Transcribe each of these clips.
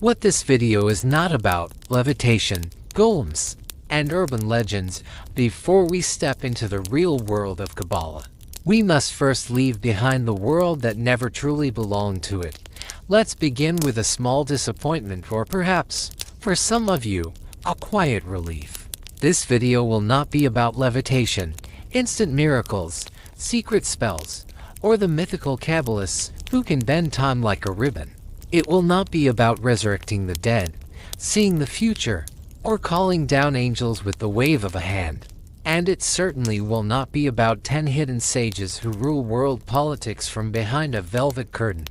What this video is not about: levitation, golems, and urban legends. Before we step into the real world of Kabbalah, we must first leave behind the world that never truly belonged to it. Let's begin with a small disappointment, or perhaps, for some of you, a quiet relief. This video will not be about levitation, instant miracles, secret spells, or the mythical kabbalists who can bend time like a ribbon. It will not be about resurrecting the dead, seeing the future, or calling down angels with the wave of a hand. And it certainly will not be about 10 hidden sages who rule world politics from behind a velvet curtain.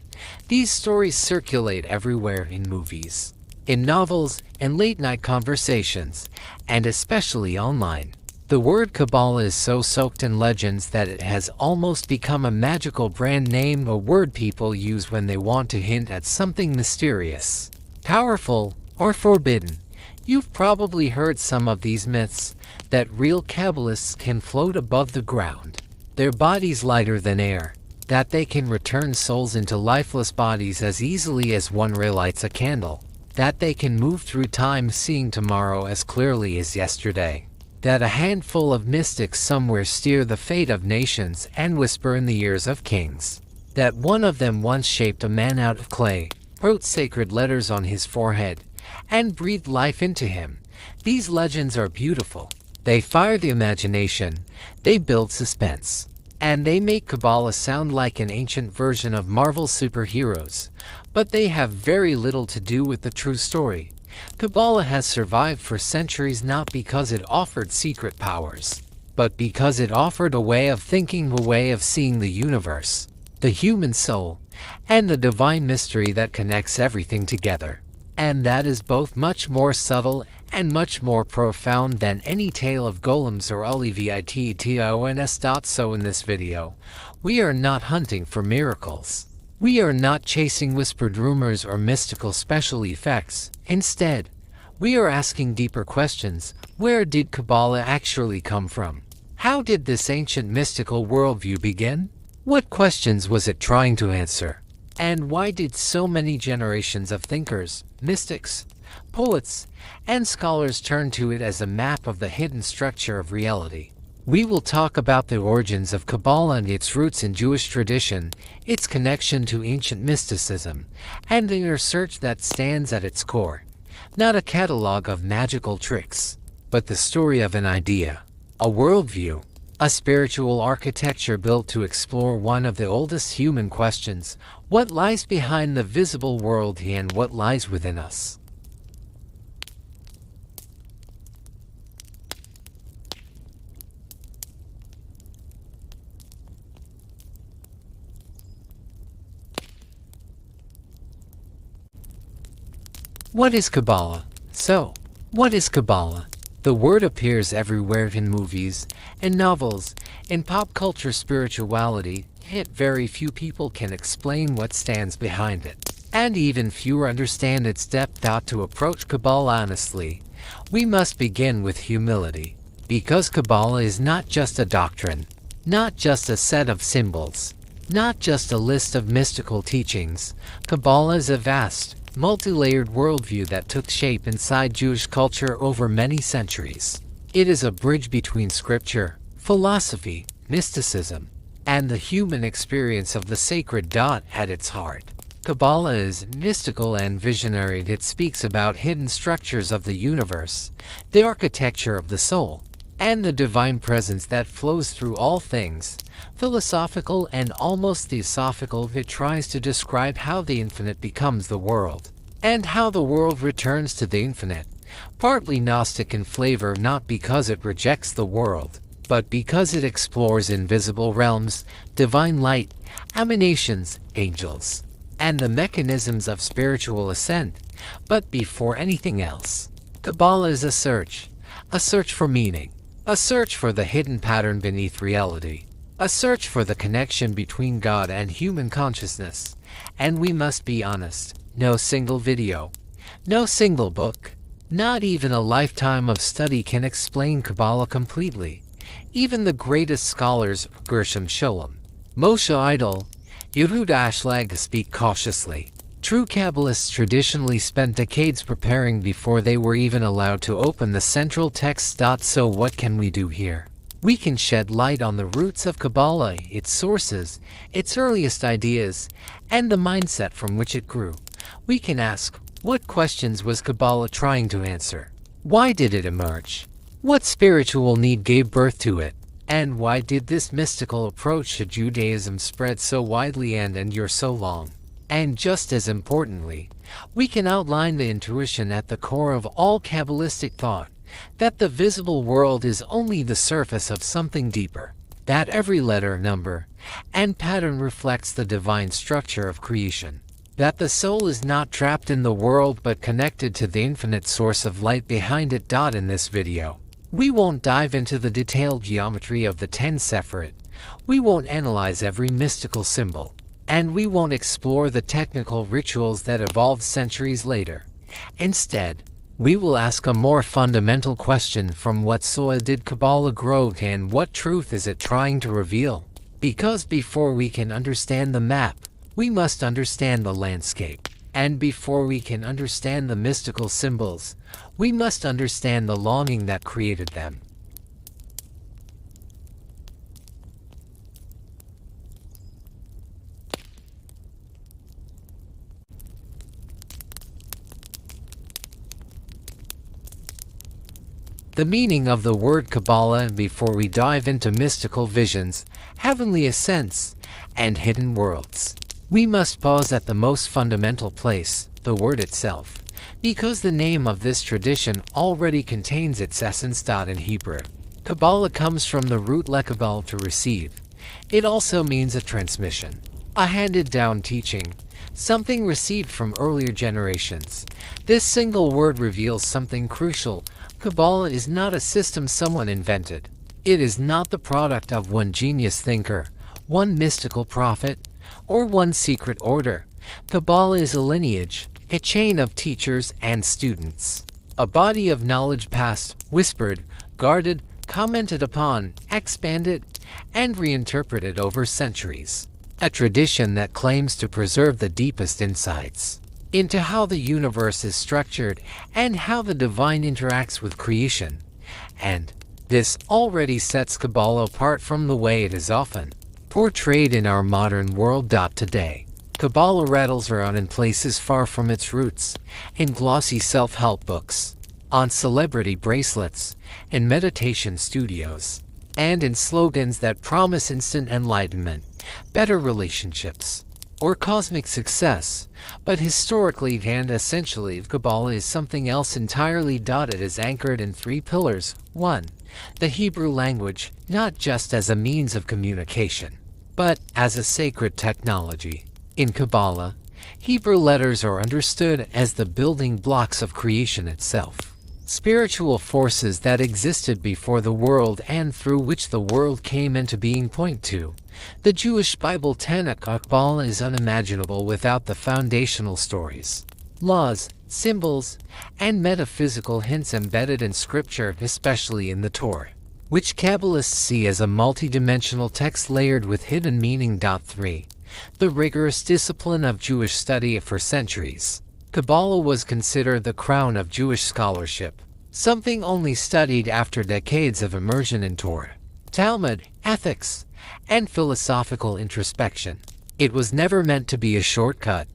These stories circulate everywhere, in movies, in novels, and late-night conversations, and especially online. The word Kabbalah is so soaked in legends that it has almost become a magical brand name, a word people use when they want to hint at something mysterious, powerful, or forbidden. You've probably heard some of these myths, that real kabbalists can float above the ground, their bodies lighter than air, that they can return souls into lifeless bodies as easily as one relights a candle, that they can move through time seeing tomorrow as clearly as yesterday, that a handful of mystics somewhere steer the fate of nations and whisper in the ears of kings, that one of them once shaped a man out of clay, wrote sacred letters on his forehead, and breathed life into him. These legends are beautiful. They fire the imagination, they build suspense, and they make Kabbalah sound like an ancient version of Marvel superheroes, but they have very little to do with the true story. Kabbalah has survived for centuries not because it offered secret powers, but because it offered a way of thinking, a way of seeing the universe, the human soul, and the divine mystery that connects everything together. And that is both much more subtle and much more profound than any tale of golems or levitate. So in this video, we are not hunting for miracles. We are not chasing whispered rumors or mystical special effects. Instead, we are asking deeper questions. Where did Kabbalah actually come from? How did this ancient mystical worldview begin? What questions was it trying to answer? And why did so many generations of thinkers, mystics, poets, and scholars turn to it as a map of the hidden structure of reality? We will talk about the origins of Kabbalah and its roots in Jewish tradition, its connection to ancient mysticism, and the inner search that stands at its core. Not a catalog of magical tricks, but the story of an idea, a worldview, a spiritual architecture built to explore one of the oldest human questions: what lies behind the visible world and what lies within us? What is Kabbalah? So, what is Kabbalah? The word appears everywhere, in movies, in novels, in pop culture spirituality, yet very few people can explain what stands behind it. And even fewer understand its depth. To approach Kabbalah honestly, we must begin with humility. Because Kabbalah is not just a doctrine, not just a set of symbols, not just a list of mystical teachings. Kabbalah is a vast, multi-layered worldview that took shape inside Jewish culture over many centuries. It is a bridge between scripture, philosophy, mysticism, and the human experience of the sacred. At its heart, Kabbalah is mystical and visionary. It speaks about hidden structures of the universe, the architecture of the soul, and the divine presence that flows through all things. Philosophical and almost theosophical, it tries to describe how the infinite becomes the world, and how the world returns to the infinite. Partly Gnostic in flavor, not because it rejects the world, but because it explores invisible realms, divine light, emanations, angels, and the mechanisms of spiritual ascent. But before anything else, Kabbalah is a search for meaning, a search for the hidden pattern beneath reality, a search for the connection between God and human consciousness. And we must be honest, no single video, no single book, not even a lifetime of study can explain Kabbalah completely. Even the greatest scholars, Gershom Scholem, Moshe Idol, Yehuda Ashlag, speak cautiously. True Kabbalists traditionally spent decades preparing before they were even allowed to open the central text. So what can we do here? We can shed light on the roots of Kabbalah, its sources, its earliest ideas, and the mindset from which it grew. We can ask, what questions was Kabbalah trying to answer? Why did it emerge? What spiritual need gave birth to it? And why did this mystical approach to Judaism spread so widely and endure so long? And just as importantly, we can outline the intuition at the core of all Kabbalistic thought, that the visible world is only the surface of something deeper, that every letter, number, and pattern reflects the divine structure of creation, that the soul is not trapped in the world but connected to the infinite source of light behind it. In this video, we won't dive into the detailed geometry of the 10 Sefer, we won't analyze every mystical symbol, and we won't explore the technical rituals that evolved centuries later. Instead, we will ask a more fundamental question: from what soil did Kabbalah grow, and what truth is it trying to reveal? Because before we can understand the map, we must understand the landscape. And before we can understand the mystical symbols, we must understand the longing that created them. The meaning of the word Kabbalah. Before we dive into mystical visions, heavenly ascents, and hidden worlds, we must pause at the most fundamental place, the word itself, because the name of this tradition already contains its essence. In Hebrew, Kabbalah comes from the root lekabal, to receive. It also means a transmission, a handed-down teaching, something received from earlier generations. This single word reveals something crucial. Kabbalah is not a system someone invented. It is not the product of one genius thinker, one mystical prophet, or one secret order. Kabbalah is a lineage, a chain of teachers and students, a body of knowledge passed, whispered, guarded, commented upon, expanded, and reinterpreted over centuries. A tradition that claims to preserve the deepest insights into how the universe is structured and how the divine interacts with creation. And this already sets Kabbalah apart from the way it is often portrayed in our modern world. Today, Kabbalah rattles around in places far from its roots, in glossy self-help books, on celebrity bracelets, in meditation studios, and in slogans that promise instant enlightenment, better relationships, or cosmic success. But historically and essentially, Kabbalah is something else entirely. It is anchored in 3 pillars. 1. The Hebrew language, not just as a means of communication, but as a sacred technology. In Kabbalah, Hebrew letters are understood as the building blocks of creation itself, spiritual forces that existed before the world and through which the world came into being. Point 2. The Jewish Bible. Tanakh. Kabbalah is unimaginable without the foundational stories, laws, symbols, and metaphysical hints embedded in Scripture, especially in the Torah, which Kabbalists see as a multidimensional text layered with hidden meaning. 3. The rigorous discipline of Jewish study. For centuries, Kabbalah was considered the crown of Jewish scholarship, something only studied after decades of immersion in Torah, Talmud, ethics, and philosophical introspection. It was never meant to be a shortcut.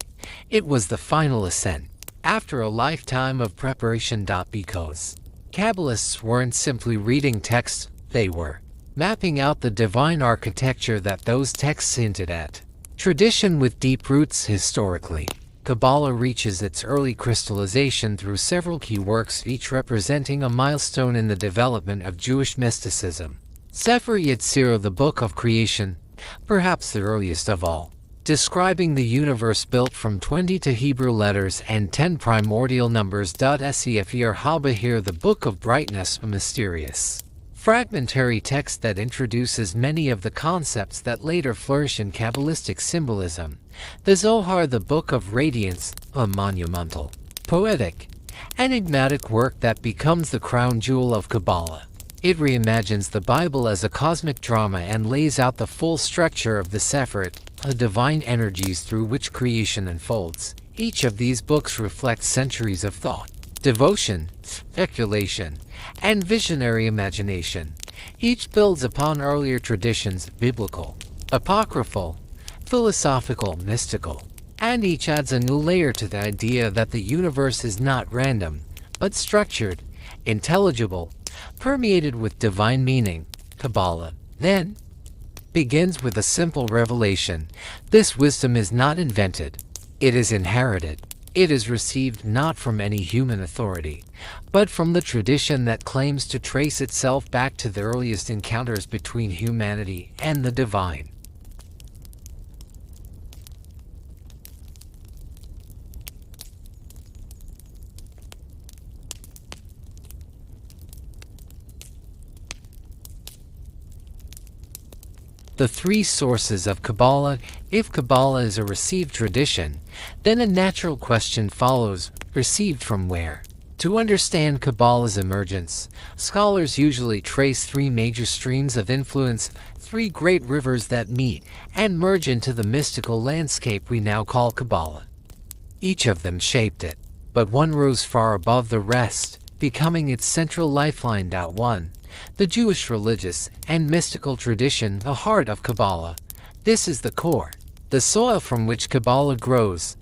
It was the final ascent, after a lifetime of preparation. Because Kabbalists weren't simply reading texts, they were mapping out the divine architecture that those texts hinted at. Tradition with deep roots. Historically, Kabbalah reaches its early crystallization through several key works, each representing a milestone in the development of Jewish mysticism. Sefer Yetzirah, the Book of Creation, perhaps the earliest of all, describing the universe built from 22 Hebrew letters and 10 primordial numbers. Sefer HaBahir, the Book of Brightness, a mysterious, fragmentary text that introduces many of the concepts that later flourish in Kabbalistic symbolism. The Zohar, the Book of Radiance, a monumental, poetic, enigmatic work that becomes the crown jewel of Kabbalah. It reimagines the Bible as a cosmic drama and lays out the full structure of the Sefer, the divine energies through which creation unfolds. Each of these books reflects centuries of thought, devotion, speculation, and visionary imagination. Each builds upon earlier traditions, biblical, apocryphal, philosophical, mystical, and each adds a new layer to the idea that the universe is not random, but structured, intelligible, permeated with divine meaning. Kabbalah, then, begins with a simple revelation. This wisdom is not invented, it is inherited. It is received not from any human authority, but from the tradition that claims to trace itself back to the earliest encounters between humanity and the divine. The three sources of Kabbalah. If Kabbalah is a received tradition, then a natural question follows: received from where? To understand Kabbalah's emergence, scholars usually trace three major streams of influence, three great rivers that meet and merge into the mystical landscape we now call Kabbalah. Each of them shaped it, but one rose far above the rest, becoming its central lifeline. 1. The Jewish religious and mystical tradition, the heart of Kabbalah. This is the core, the soil from which Kabbalah grows.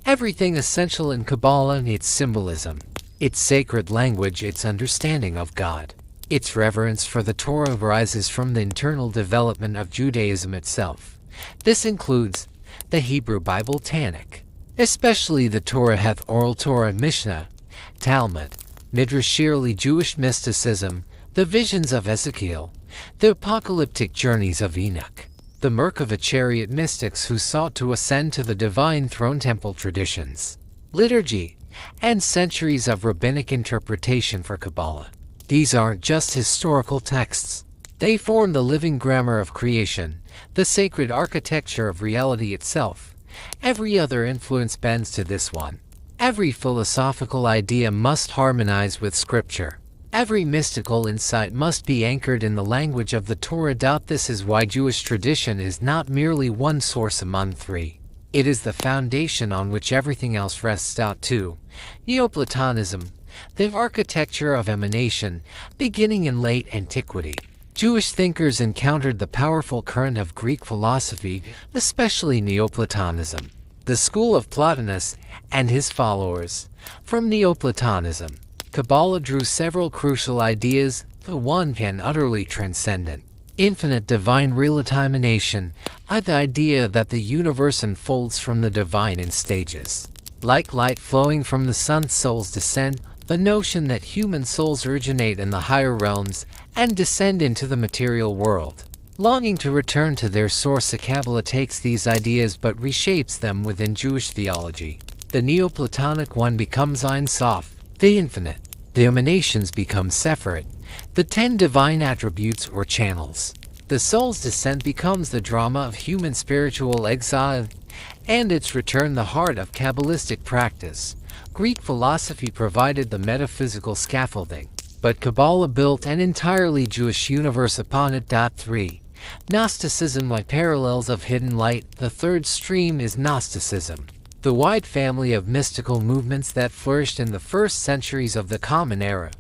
Everything essential in Kabbalah, its symbolism, its sacred language, its understanding of God, its reverence for the Torah, rises from the internal development of Judaism itself. This includes the Hebrew Bible, Tanakh, especially the Torah, oral Torah, Mishnah, Talmud, Midrash, early Jewish mysticism, the visions of Ezekiel, the apocalyptic journeys of Enoch, the Merkabah chariot mystics who sought to ascend to the divine throne, temple traditions, liturgy, and centuries of rabbinic interpretation for Kabbalah. These aren't just historical texts. They form the living grammar of creation, the sacred architecture of reality itself. Every other influence bends to this one. Every philosophical idea must harmonize with Scripture. Every mystical insight must be anchored in the language of the Torah. This is why Jewish tradition is not merely one source among three. It is the foundation on which everything else rests. 2. Neoplatonism, the architecture of emanation, beginning in late antiquity. Jewish thinkers encountered the powerful current of Greek philosophy, especially Neoplatonism, the school of Plotinus and his followers. From Neoplatonism, Kabbalah drew several crucial ideas: the one and utterly transcendent, infinite divine emanation, the idea that the universe unfolds from the divine in stages, like light flowing from the sun. Souls descend, the notion that human souls originate in the higher realms and descend into the material world, longing to return to their source. Kabbalah takes these ideas but reshapes them within Jewish theology. The Neoplatonic one becomes Ein Sof, the infinite. The emanations become Sefer, the 10 divine attributes or channels. The soul's descent becomes the drama of human spiritual exile and its return, the heart of Kabbalistic practice. Greek philosophy provided the metaphysical scaffolding, but Kabbalah built an entirely Jewish universe upon it. 3. Gnosticism, like parallels of hidden light. The third stream is Gnosticism, the wide family of mystical movements that flourished in the first centuries of the Common Era.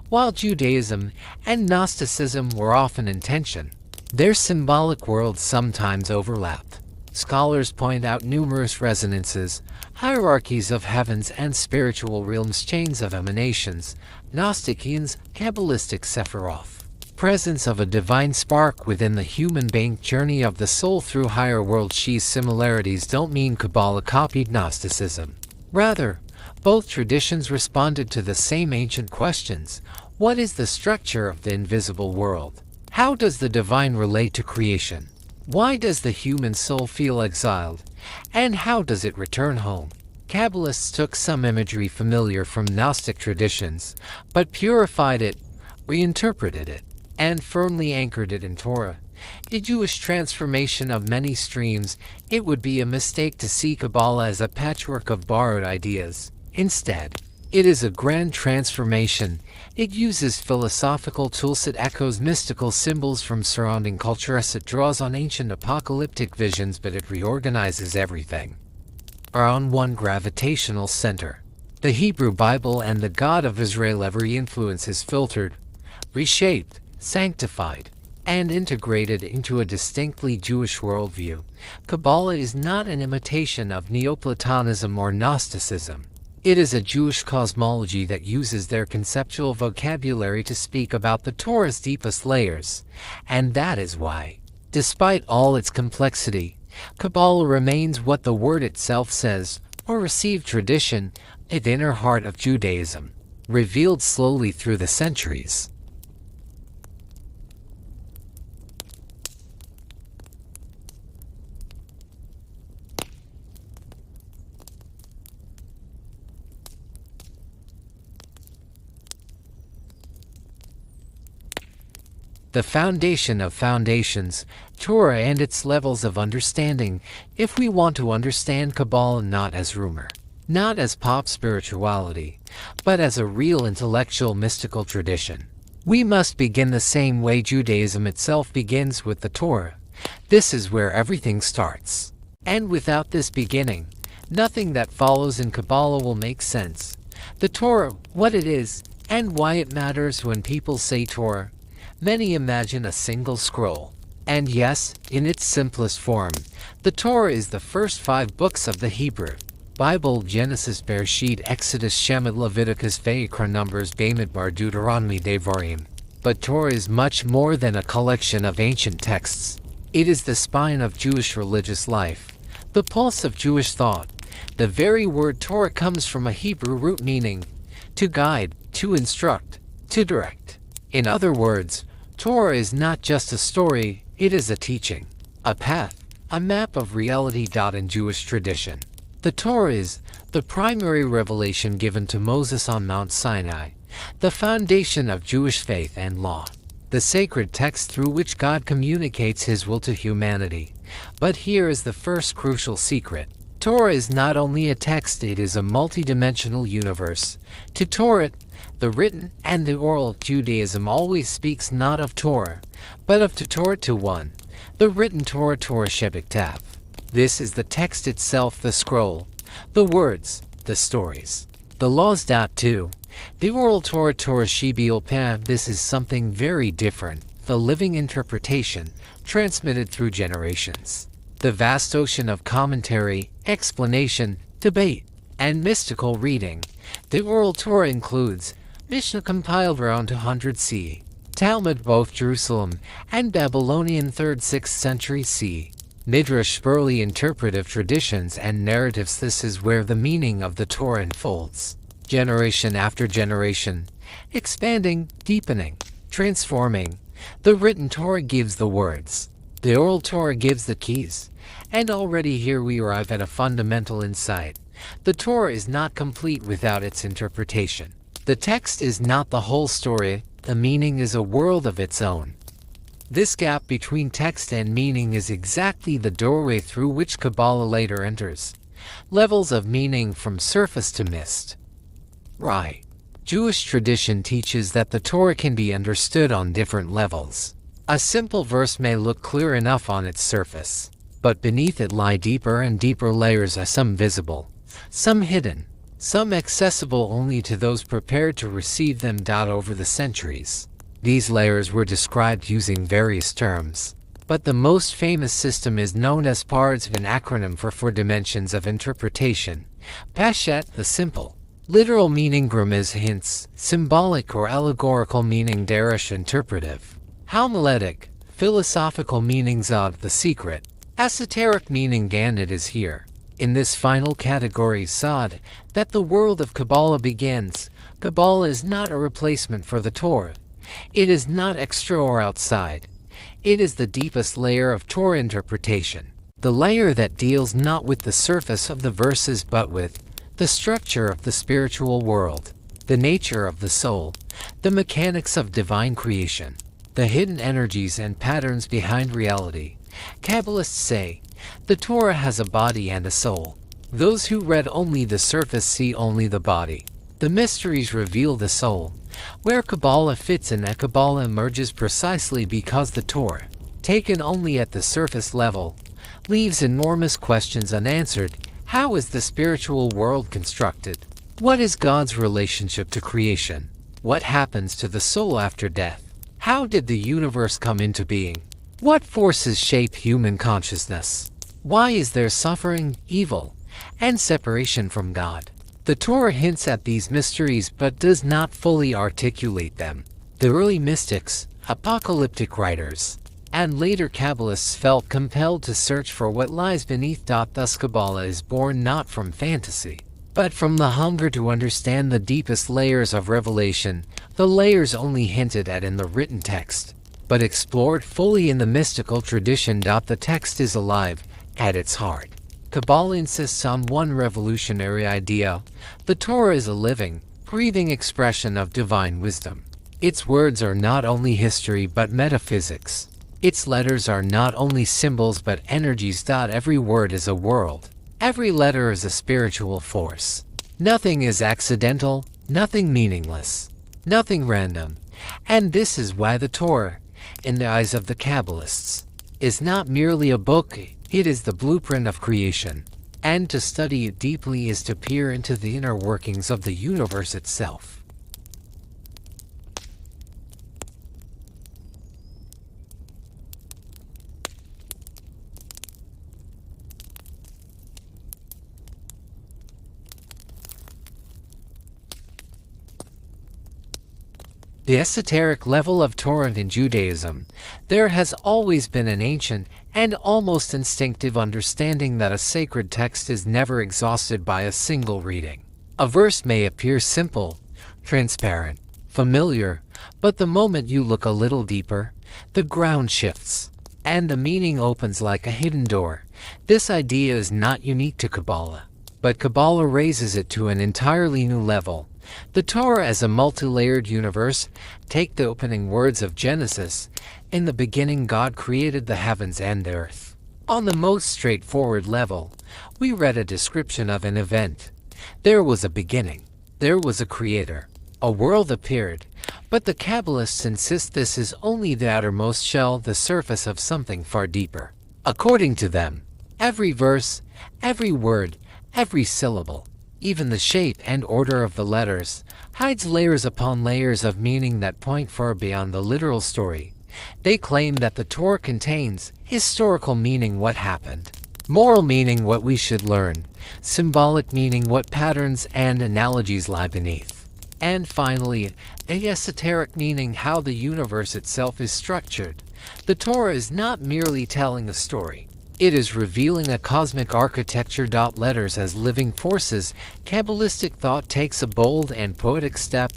While Judaism and Gnosticism were often in tension, their symbolic worlds sometimes overlapped. Scholars point out numerous resonances, hierarchies of heavens and spiritual realms, chains of emanations, Gnostikians, Kabbalistic Sephiroth, presence of a divine spark within the human being, journey of the soul through higher worlds. These similarities don't mean Kabbalah copied Gnosticism. Rather, both traditions responded to the same ancient questions. What is the structure of the invisible world? How does the divine relate to creation? Why does the human soul feel exiled? And how does it return home? Kabbalists took some imagery familiar from Gnostic traditions, but purified it, reinterpreted it, and firmly anchored it in Torah. A Jewish transformation of many streams. It would be a mistake to see Kabbalah as a patchwork of borrowed ideas. Instead, it is a grand transformation. It uses philosophical tools, it echoes mystical symbols from surrounding culture, it draws on ancient apocalyptic visions, but it reorganizes everything. are on one gravitational center. The Hebrew Bible and the God of Israel. Every influence is filtered, reshaped, sanctified, and integrated into a distinctly Jewish worldview. Kabbalah is not an imitation of Neoplatonism or Gnosticism. It is a Jewish cosmology that uses their conceptual vocabulary to speak about the Torah's deepest layers, and that is why, despite all its complexity, Kabbalah remains what the word itself says, or received tradition, the inner heart of Judaism, revealed slowly through the centuries. The foundation of foundations, Torah and its levels of understanding, if we want to understand Kabbalah not as rumor, not as pop spirituality, but as a real intellectual mystical tradition. We must begin the same way Judaism itself begins, with the Torah. This is where everything starts. And without this beginning, nothing that follows in Kabbalah will make sense. The Torah, what it is, and why it matters. When people say Torah, many imagine a single scroll. And yes, in its simplest form, the Torah is the first 5 books of the Hebrew Bible: Genesis, Bereshit, Exodus, Shemot, Leviticus, Vayikra, Numbers, Bamidbar, Deuteronomy, Devarim. But Torah is much more than a collection of ancient texts. It is the spine of Jewish religious life, the pulse of Jewish thought. The very word Torah comes from a Hebrew root meaning to guide, to instruct, to direct. In other words, Torah is not just a story, it is a teaching, a path, a map of reality. In Jewish tradition, the Torah is the primary revelation given to Moses on Mount Sinai, the foundation of Jewish faith and law, the sacred text through which God communicates His will to humanity. But here is the first crucial secret. Torah is not only a text, it is a multidimensional universe. To Torah, the written and the oral, Judaism always speaks not of Torah, but of Torah to one, the written Torah, Torah Shebiktav. This is the text itself, the scroll, the words, the stories, the laws. 2. The oral Torah, Torah Shebil Pam. This is something very different, the living interpretation, transmitted through generations. The vast ocean of commentary, explanation, debate, and mystical reading. The oral Torah includes Mishnah compiled around 200 CE, Talmud both Jerusalem and Babylonian 3rd-6th century CE, Midrash early interpretive traditions and narratives. This is where the meaning of the Torah unfolds, generation after generation, expanding, deepening, transforming. The written Torah gives the words, the oral Torah gives the keys. And already here we arrive at a fundamental insight. The Torah is not complete without its interpretation. The text is not the whole story, the meaning is a world of its own. This gap between text and meaning is exactly the doorway through which Kabbalah later enters. Levels of meaning from surface to mist. Right. Jewish tradition teaches that the Torah can be understood on different levels. A simple verse may look clear enough on its surface, but beneath it lie deeper and deeper layers, some visible, some hidden, some accessible only to those prepared to receive them. Over the centuries, these layers were described using various terms, but the most famous system is known as PARDS, an acronym for 4 dimensions of interpretation. Pashat, the simple, literal meaning; Gramez, hints, symbolic or allegorical meaning; Darash, interpretive, homiletic, philosophical meaning; Zod, the secret, esoteric meaning. It is here, in this final category, Sod, that the world of Kabbalah begins. Kabbalah is not a replacement for the Torah. It is not extra or outside. It is the deepest layer of Torah interpretation, the layer that deals not with the surface of the verses but with the structure of the spiritual world, the nature of the soul, the mechanics of divine creation, the hidden energies and patterns behind reality. Kabbalists say, the Torah has a body and a soul. Those who read only the surface see only the body. The mysteries reveal the soul. Where Kabbalah fits in, that Kabbalah emerges precisely because the Torah, taken only at the surface level, leaves enormous questions unanswered. How is the spiritual world constructed? What is God's relationship to creation? What happens to the soul after death? How did the universe come into being? What forces shape human consciousness? Why is there suffering, evil, and separation from God? The Torah hints at these mysteries but does not fully articulate them. The early mystics, apocalyptic writers, and later kabbalists felt compelled to search for what lies beneath. Thus Kabbalah is born not from fantasy, but from the hunger to understand the deepest layers of revelation, the layers only hinted at in the written text, but explored fully in the mystical tradition. The text is alive at its heart. Kabbalah insists on one revolutionary idea: the Torah is a living, breathing expression of divine wisdom. Its words are not only history but metaphysics. Its letters are not only symbols but energies. Every word is a world. Every letter is a spiritual force. Nothing is accidental, nothing meaningless, nothing random. And this is why the Torah, in the eyes of the Kabbalists, is not merely a book, it is the blueprint of creation. And to study it deeply is to peer into the inner workings of the universe itself. The esoteric level of Torah in Judaism. There has always been an ancient and almost instinctive understanding that a sacred text is never exhausted by a single reading. A verse may appear simple, transparent, familiar, but the moment you look a little deeper, the ground shifts, and the meaning opens like a hidden door. This idea is not unique to Kabbalah, but Kabbalah raises it to an entirely new level. The Torah as a multi-layered universe. Take the opening words of Genesis. In the beginning God created the heavens and the earth. On the most straightforward level, we read a description of an event. There was a beginning. There was a creator. A world appeared. But the Kabbalists insist this is only the outermost shell, the surface of something far deeper. According to them, every verse, every word, every syllable, even the shape and order of the letters, hides layers upon layers of meaning that point far beyond the literal story. They claim that the Torah contains historical meaning, what happened, moral meaning, what we should learn, symbolic meaning, what patterns and analogies lie beneath, and finally, a esoteric meaning, how the universe itself is structured. The Torah is not merely telling a story. It is revealing a cosmic architecture. Letters as living forces. Kabbalistic thought takes a bold and poetic step.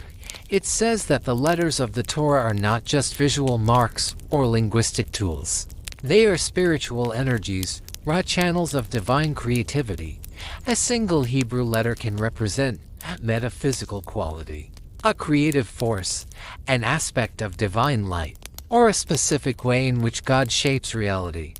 It says that the letters of the Torah are not just visual marks or linguistic tools. They are spiritual energies, raw channels of divine creativity. A single Hebrew letter can represent metaphysical quality, a creative force, an aspect of divine light, or a specific way in which God shapes reality.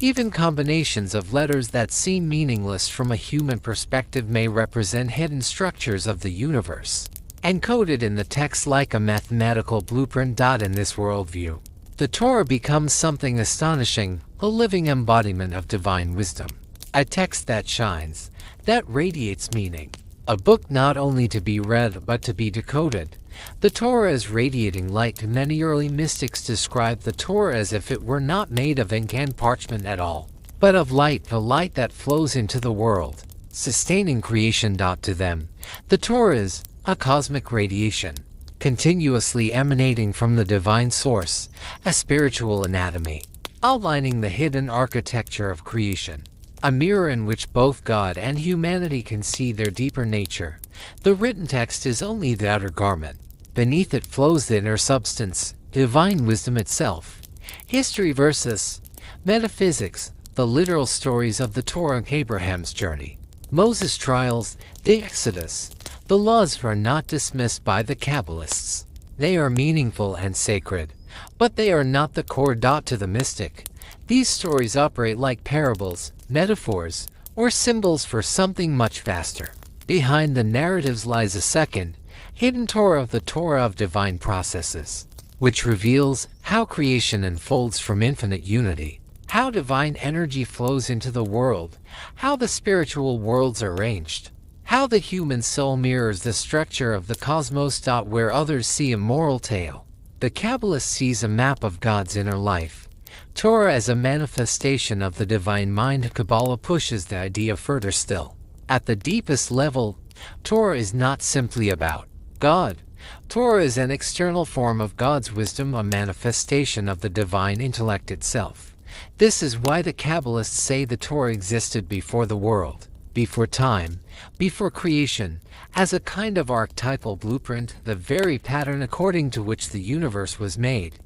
Even combinations of letters that seem meaningless from a human perspective may represent hidden structures of the universe, encoded in the text like a mathematical blueprint. In this worldview, the Torah becomes something astonishing, a living embodiment of divine wisdom, a text that shines, that radiates meaning, a book not only to be read but to be decoded. The Torah is radiating light. Many early mystics describe the Torah as if it were not made of ink and parchment at all, but of light, the light that flows into the world, sustaining creation. To them, the Torah is a cosmic radiation, continuously emanating from the divine source, a spiritual anatomy, outlining the hidden architecture of creation, a mirror in which both God and humanity can see their deeper nature. The written text is only the outer garment. Beneath it flows the inner substance, divine wisdom itself. History versus metaphysics, the literal stories of the Torah, Abraham's journey, Moses' trials, the Exodus. The laws are not dismissed by the Kabbalists. They are meaningful and sacred, but they are not the core. To the mystic, these stories operate like parables, metaphors, or symbols for something much vaster. Behind the narratives lies a second, hidden Torah, the Torah of divine processes, which reveals how creation unfolds from infinite unity, how divine energy flows into the world, how the spiritual worlds are arranged, how the human soul mirrors the structure of the cosmos. Where others see a moral tale, the Kabbalist sees a map of God's inner life. Torah as a manifestation of the divine mind. Kabbalah pushes the idea further still. At the deepest level, Torah is not simply about God. Torah is an external form of God's wisdom, a manifestation of the divine intellect itself. This is why the Kabbalists say the Torah existed before the world, before time, before creation, as a kind of archetypal blueprint, the very pattern according to which the universe was made.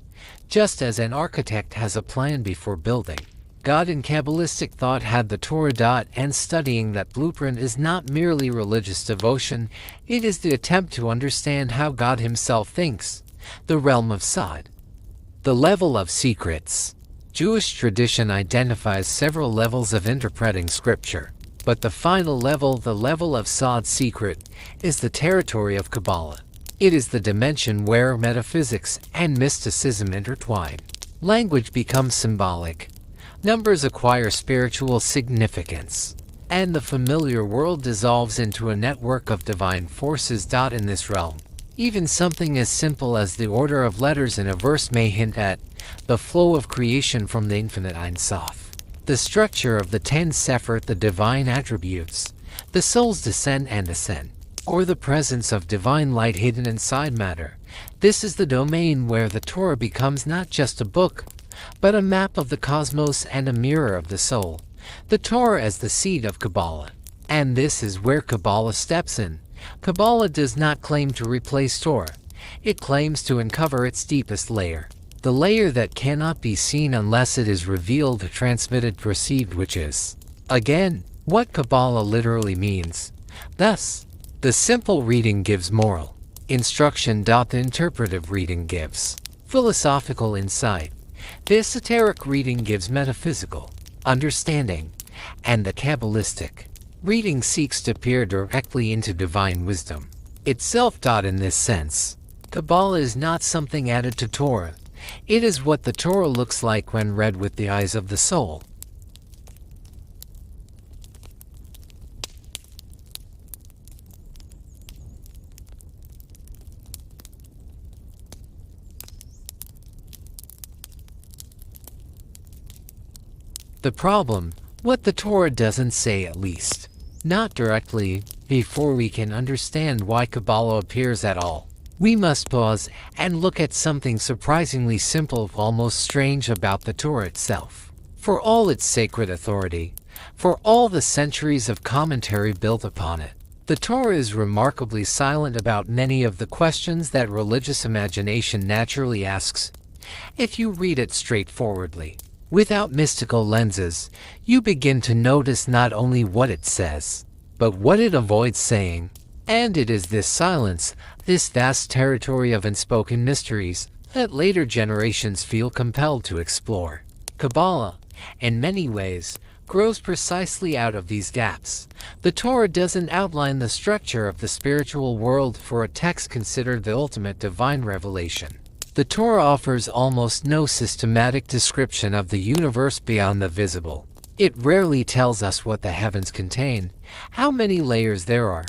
Just as an architect has a plan before building, God in Kabbalistic thought had the Torah. And studying that blueprint is not merely religious devotion, it is the attempt to understand how God himself thinks, the realm of Sod. The level of secrets. Jewish tradition identifies several levels of interpreting scripture, but the final level, the level of Sod's secret, is the territory of Kabbalah. It is the dimension where metaphysics and mysticism intertwine. Language becomes symbolic. Numbers acquire spiritual significance, and the familiar world dissolves into a network of divine forces. In this realm, even something as simple as the order of letters in a verse may hint at the flow of creation from the infinite Ein Sof. The structure of the 10 Sefer, the divine attributes, the soul's descent and ascent, or the presence of divine light hidden inside matter. This is the domain where the Torah becomes not just a book, but a map of the cosmos and a mirror of the soul. The Torah as the seed of Kabbalah. And this is where Kabbalah steps in. Kabbalah does not claim to replace Torah. It claims to uncover its deepest layer. The layer that cannot be seen unless it is revealed, transmitted, perceived, which is, again, what Kabbalah literally means. Thus, the simple reading gives moral instruction. The interpretive reading gives philosophical insight. The esoteric reading gives metaphysical understanding, and the Kabbalistic reading seeks to peer directly into divine wisdom itself. In this sense, Kabbalah is not something added to Torah. It is what the Torah looks like when read with the eyes of the soul. The problem, what the Torah doesn't say, at least not directly, before we can understand why Kabbalah appears at all. We must pause and look at something surprisingly simple, almost strange about the Torah itself. For all its sacred authority, for all the centuries of commentary built upon it, the Torah is remarkably silent about many of the questions that religious imagination naturally asks. If you read it straightforwardly, without mystical lenses, you begin to notice not only what it says, but what it avoids saying. And it is this silence, this vast territory of unspoken mysteries, that later generations feel compelled to explore. Kabbalah, in many ways, grows precisely out of these gaps. The Torah doesn't outline the structure of the spiritual world for a text considered the ultimate divine revelation. The Torah offers almost no systematic description of the universe beyond the visible. It rarely tells us what the heavens contain, how many layers there are,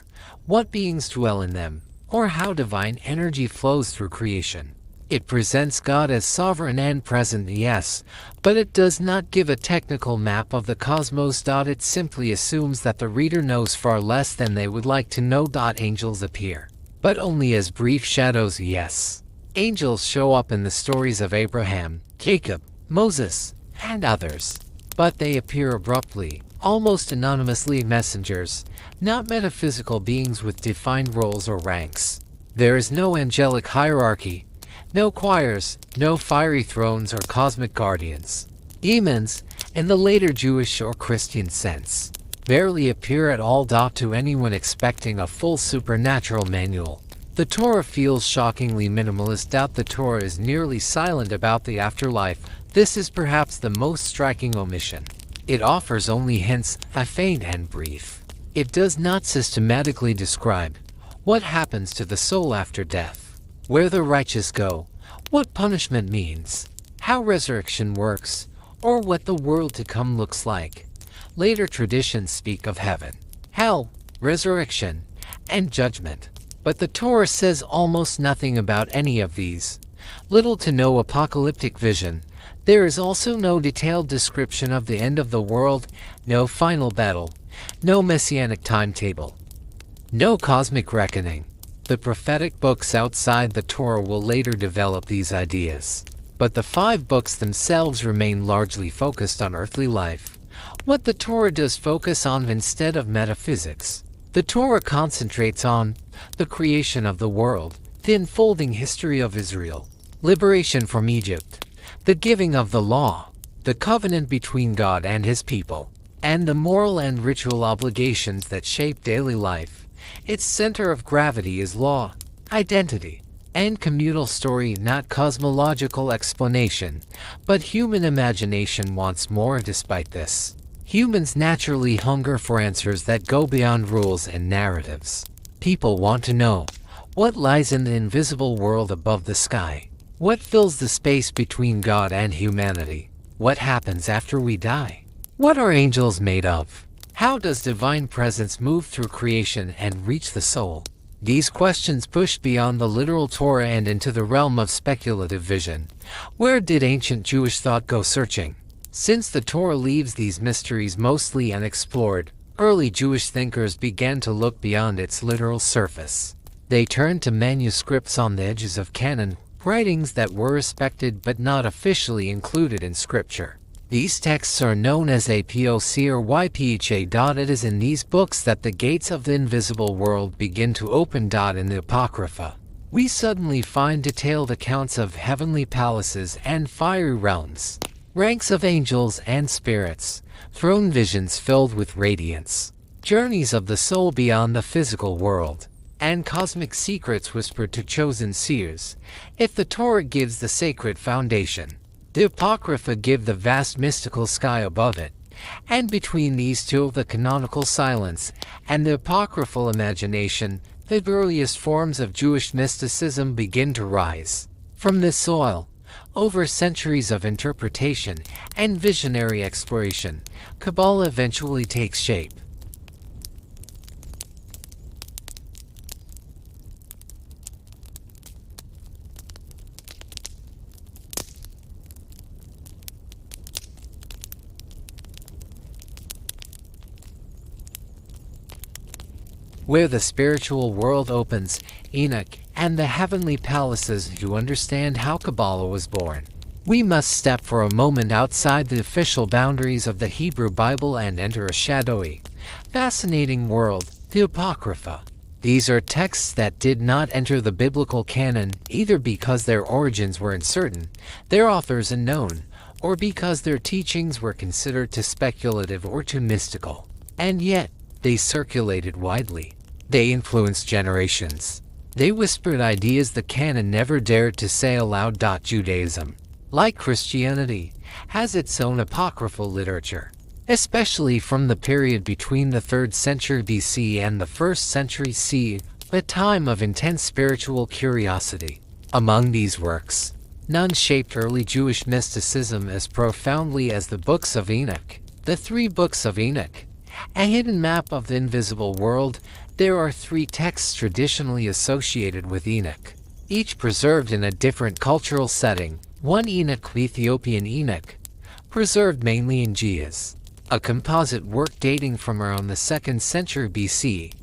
what beings dwell in them, or how divine energy flows through creation. It presents God as sovereign and present, yes, but it does not give a technical map of the cosmos. It simply assumes that the reader knows far less than they would like to know. Angels appear, but only as brief shadows, yes. Angels show up in the stories of Abraham, Jacob, Moses, and others, but they appear abruptly, almost anonymously, messengers, not metaphysical beings with defined roles or ranks. There is no angelic hierarchy, no choirs, no fiery thrones or cosmic guardians. Demons, in the later Jewish or Christian sense, barely appear at all. To anyone expecting a full supernatural manual, the Torah feels shockingly minimalist. The Torah is nearly silent about the afterlife. This is perhaps the most striking omission. It offers only hints, faint and brief. It does not systematically describe what happens to the soul after death, where the righteous go, what punishment means, how resurrection works, or what the world to come looks like. Later traditions speak of heaven, hell, resurrection, and judgment. But the Torah says almost nothing about any of these. Little to no apocalyptic vision. There is also no detailed description of the end of the world, no final battle, no messianic timetable, no cosmic reckoning. The prophetic books outside the Torah will later develop these ideas. But the 5 books themselves remain largely focused on earthly life. What the Torah does focus on instead of metaphysics. The Torah concentrates on the creation of the world, the unfolding history of Israel, liberation from Egypt, the giving of the law, the covenant between God and his people, and the moral and ritual obligations that shape daily life. Its center of gravity is law, identity, and communal story, not cosmological explanation. But human imagination wants more. Despite this, humans naturally hunger for answers that go beyond rules and narratives. People want to know what lies in the invisible world above the sky. What fills the space between God and humanity? What happens after we die? What are angels made of? How does divine presence move through creation and reach the soul? These questions push beyond the literal Torah and into the realm of speculative vision. Where did ancient Jewish thought go searching? Since the Torah leaves these mysteries mostly unexplored, early Jewish thinkers began to look beyond its literal surface. They turned to manuscripts on the edges of canon, writings that were respected but not officially included in Scripture. These texts are known as APOC or YPHA. It is in these books that the gates of the invisible world begin to open. In the Apocrypha, we suddenly find detailed accounts of heavenly palaces and fiery realms, ranks of angels and spirits, throne visions filled with radiance, journeys of the soul beyond the physical world, and cosmic secrets whispered to chosen seers. If the Torah gives the sacred foundation, the Apocrypha give the vast mystical sky above it, and between these two, the canonical silence and the apocryphal imagination, the earliest forms of Jewish mysticism begin to rise. From this soil, over centuries of interpretation and visionary exploration, Kabbalah eventually takes shape. Where the spiritual world opens, Enoch, and the heavenly palaces. To understand how Kabbalah was born, we must step for a moment outside the official boundaries of the Hebrew Bible and enter a shadowy, fascinating world, the Apocrypha. These are texts that did not enter the biblical canon, either because their origins were uncertain, their authors unknown, or because their teachings were considered too speculative or too mystical. And yet, they circulated widely. They influenced generations. They whispered ideas the canon never dared to say aloud. Judaism, like Christianity, has its own apocryphal literature, especially from the period between the 3rd century BC and the 1st century CE, a time of intense spiritual curiosity. Among these works, none shaped early Jewish mysticism as profoundly as the books of Enoch. The 3 books of Enoch, a hidden map of the invisible world. There are 3 texts traditionally associated with Enoch, each preserved in a different cultural setting. 1 Enoch, Ethiopian Enoch, preserved mainly in Ge'ez, a composite work dating from around the 2nd century BC.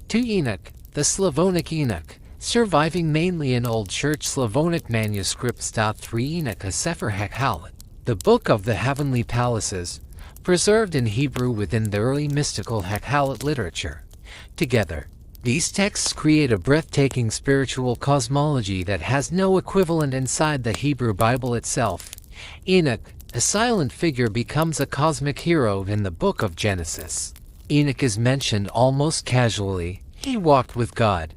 2 Enoch, the Slavonic Enoch, surviving mainly in Old Church Slavonic manuscripts. 3 Enoch, a Sefer Hekalit, the Book of the Heavenly Palaces, preserved in Hebrew within the early mystical Hekalit literature. Together, these texts create a breathtaking spiritual cosmology that has no equivalent inside the Hebrew Bible itself. Enoch, a silent figure, becomes a cosmic hero in the book of Genesis. Enoch is mentioned almost casually. He walked with God,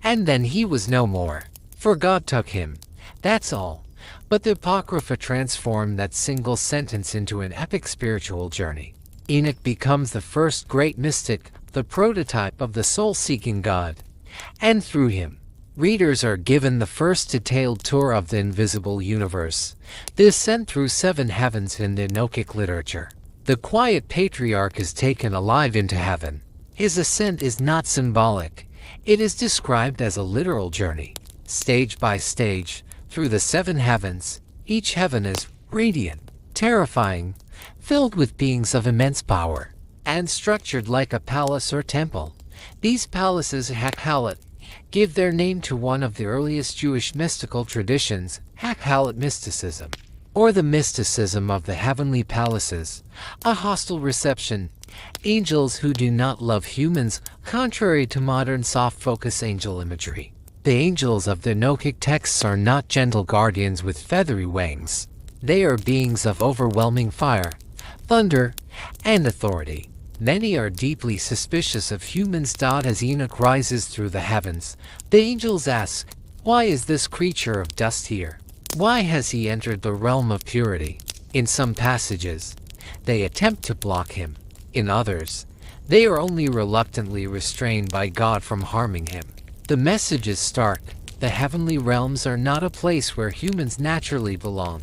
and then he was no more, for God took him. That's all. But the Apocrypha transformed that single sentence into an epic spiritual journey. Enoch becomes the first great mystic, the prototype of the soul-seeking God, and through him, Readers are given the first detailed tour of the invisible universe, the ascent through 7 heavens in the Enochic literature. The quiet patriarch is taken alive into heaven. His ascent is not symbolic. It is described as a literal journey, stage by stage, through the 7 heavens. Each heaven is radiant, terrifying, filled with beings of immense power, and structured like a palace or temple. These palaces, Hakhalat, give their name to one of the earliest Jewish mystical traditions, Hakhalat mysticism, or the mysticism of the heavenly palaces, a hostile reception. Angels who do not love humans, contrary to modern soft-focus angel imagery. The angels of the Enochic texts are not gentle guardians with feathery wings. They are beings of overwhelming fire, thunder, and authority. Many are deeply suspicious of humans. As Enoch rises through the heavens, the angels ask, "Why is this creature of dust here? Why has he entered the realm of purity?" In some passages, they attempt to block him. In others, they are only reluctantly restrained by God from harming him. The message is stark. The heavenly realms are not a place where humans naturally belong,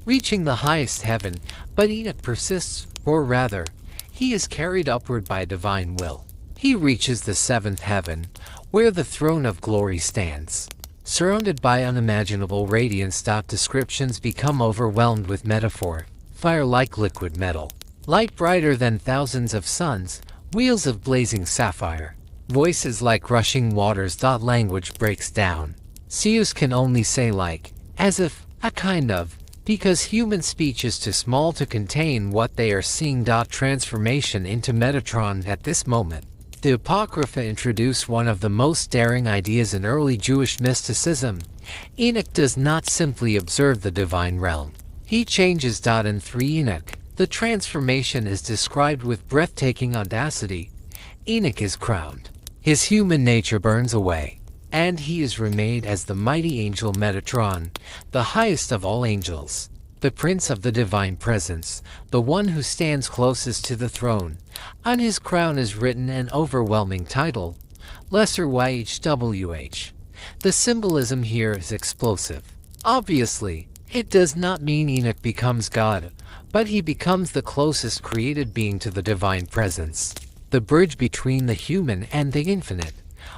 reaching the highest heaven, but Enoch persists, or rather, he is carried upward by divine will. He reaches the 7th heaven, where the throne of glory stands. Surrounded by unimaginable radiance. Descriptions become overwhelmed with metaphor. Fire like liquid metal, light brighter than thousands of suns, wheels of blazing sapphire, voices like rushing waters. Language breaks down. Seers can only say like, as if, a kind of, because human speech is too small to contain what they are seeing. Transformation into Metatron. At this moment, the Apocrypha introduce one of the most daring ideas in early Jewish mysticism. Enoch does not simply observe the divine realm. He changes. In 3 Enoch, the transformation is described with breathtaking audacity. Enoch is crowned. His human nature burns away, and he is remade as the mighty angel Metatron, the highest of all angels, the prince of the divine presence, the one who stands closest to the throne. On his crown is written an overwhelming title, Lesser YHWH. The symbolism here is explosive. Obviously, it does not mean Enoch becomes God, but he becomes the closest created being to the divine presence, the bridge between the human and the infinite.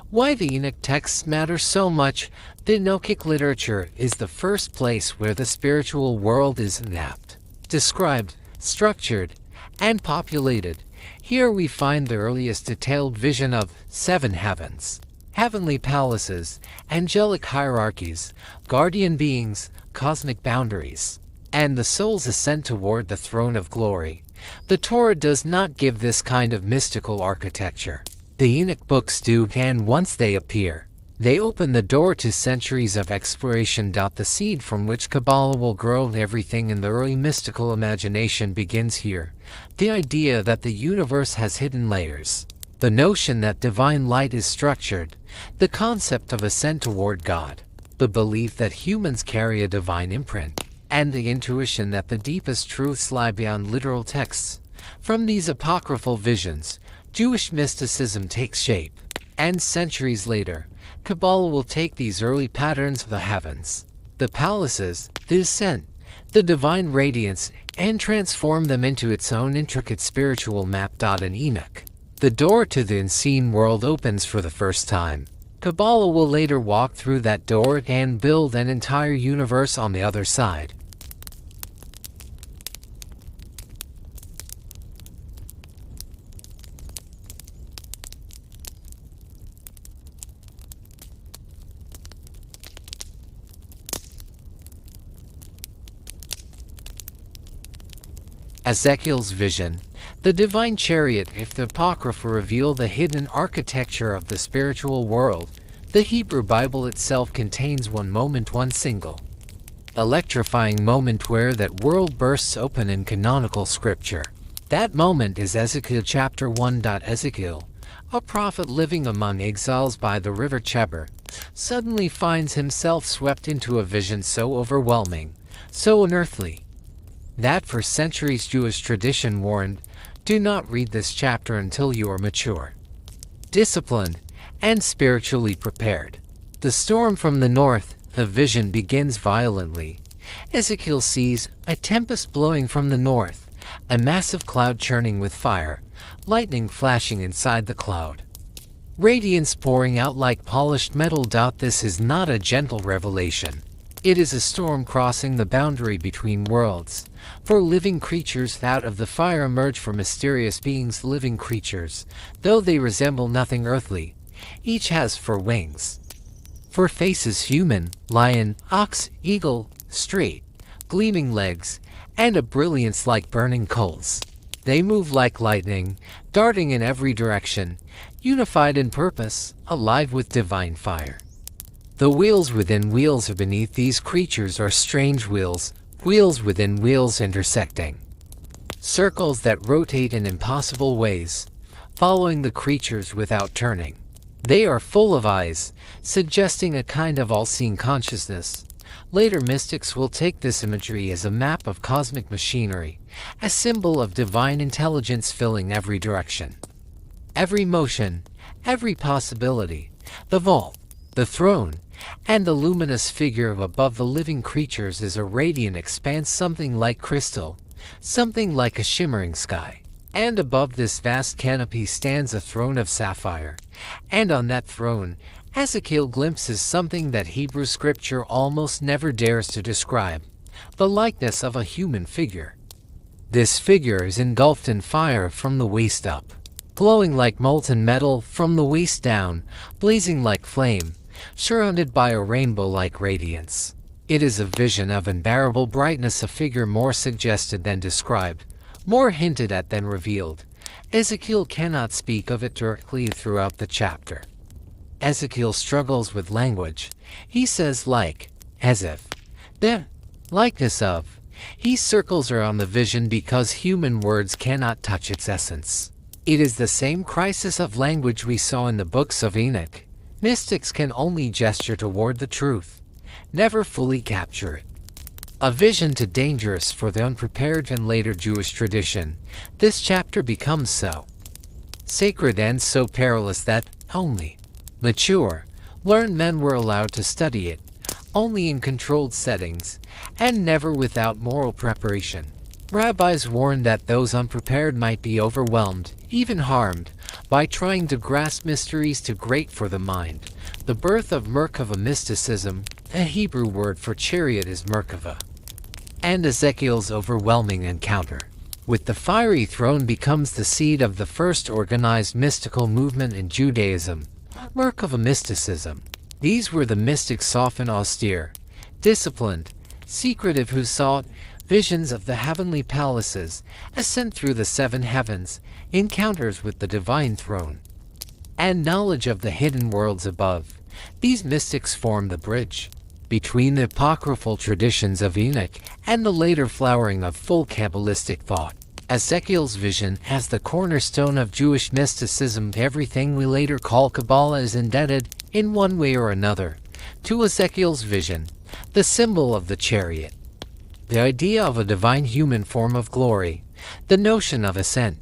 Why the Enoch texts matter so much? The Enochic literature is the first place where the spiritual world is mapped, described, structured, and populated. Here we find the earliest detailed vision of 7 heavens, heavenly palaces, angelic hierarchies, guardian beings, cosmic boundaries, and the soul's ascent toward the throne of glory. The Torah does not give this kind of mystical architecture. The Enoch books do, and once they appear, they open the door to centuries of exploration. The seed from which Kabbalah will grow. Everything in the early mystical imagination begins here. The idea that the universe has hidden layers, the notion that divine light is structured, the concept of ascent toward God, the belief that humans carry a divine imprint, and the intuition that the deepest truths lie beyond literal texts. From these apocryphal visions, Jewish mysticism takes shape, and centuries later, Kabbalah will take these early patterns of the heavens, the palaces, the ascent, the divine radiance, and transform them into its own intricate spiritual map. In Enoch, the door to the unseen world opens for the first time. Kabbalah will later walk through that door and build an entire universe on the other side. Ezekiel's vision, the divine chariot. If the Apocrypha reveal the hidden architecture of the spiritual world, the Hebrew Bible itself contains one moment, one single, electrifying moment where that world bursts open in canonical scripture. That moment is Ezekiel chapter 1. Ezekiel, a prophet living among exiles by the river Chebar, suddenly finds himself swept into a vision so overwhelming, so unearthly, that for centuries Jewish tradition warned, do not read this chapter until you are mature, disciplined, and spiritually prepared. The storm from the north, the vision begins violently. Ezekiel sees a tempest blowing from the north, a massive cloud churning with fire, lightning flashing inside the cloud. Radiance pouring out like polished metal. This is not a gentle revelation. It is a storm crossing the boundary between worlds. For living creatures out of the fire emerge for mysterious beings. Living creatures, though they resemble nothing earthly, each has 4 wings. 4 faces: human, lion, ox, eagle, straight, gleaming legs, and a brilliance like burning coals. They move like lightning, darting in every direction, unified in purpose, alive with divine fire. The wheels within wheels are beneath these creatures are strange wheels, wheels within wheels intersecting. Circles that rotate in impossible ways, following the creatures without turning. They are full of eyes, suggesting a kind of all-seeing consciousness. Later mystics will take this imagery as a map of cosmic machinery, a symbol of divine intelligence filling every direction. Every motion, every possibility, the vault, the throne, and the luminous figure above the living creatures is a radiant expanse, something like crystal, something like a shimmering sky. And above this vast canopy stands a throne of sapphire, and on that throne, Ezekiel glimpses something that Hebrew scripture almost never dares to describe, the likeness of a human figure. This figure is engulfed in fire from the waist up, glowing like molten metal from the waist down, blazing like flame, surrounded by a rainbow-like radiance. It is a vision of unbearable brightness, a figure more suggested than described, more hinted at than revealed. Ezekiel cannot speak of it directly throughout the chapter. Ezekiel struggles with language. He says like, as if, the likeness of. He circles around the vision because human words cannot touch its essence. It is the same crisis of language we saw in the books of Enoch. Mystics can only gesture toward the truth, never fully capture it. A vision too dangerous for the unprepared and later Jewish tradition, this chapter becomes so sacred and so perilous that only mature, learned men were allowed to study it, only in controlled settings, and never without moral preparation. Rabbis warned that those unprepared might be overwhelmed, even harmed, by trying to grasp mysteries too great for the mind. The birth of Merkabah mysticism, a Hebrew word for chariot, is Merkabah. And Ezekiel's overwhelming encounter with the fiery throne becomes the seed of the first organized mystical movement in Judaism, Merkabah mysticism. These were the mystics, often austere, disciplined, secretive, who sought visions of the heavenly palaces, ascent through the 7 heavens, encounters with the divine throne, and knowledge of the hidden worlds above. These mystics formed the bridge between the apocryphal traditions of Enoch and the later flowering of full Kabbalistic thought. Ezekiel's vision as the cornerstone of Jewish mysticism. Everything we later call Kabbalah is indebted, in one way or another, to Ezekiel's vision, the symbol of the chariot. The idea of a divine human form of glory, the notion of ascent,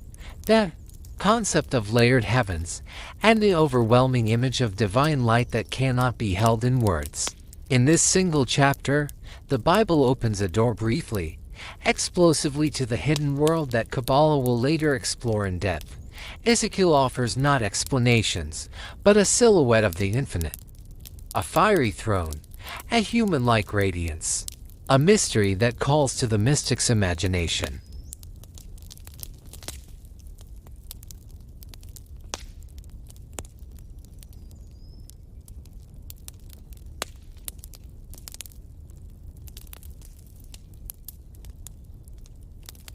the concept of layered heavens, and the overwhelming image of divine light that cannot be held in words. In this single chapter, the Bible opens a door briefly, explosively, to the hidden world that Kabbalah will later explore in depth. Ezekiel offers not explanations, but a silhouette of the infinite. A fiery throne, a human-like radiance, a mystery that calls to the mystic's imagination.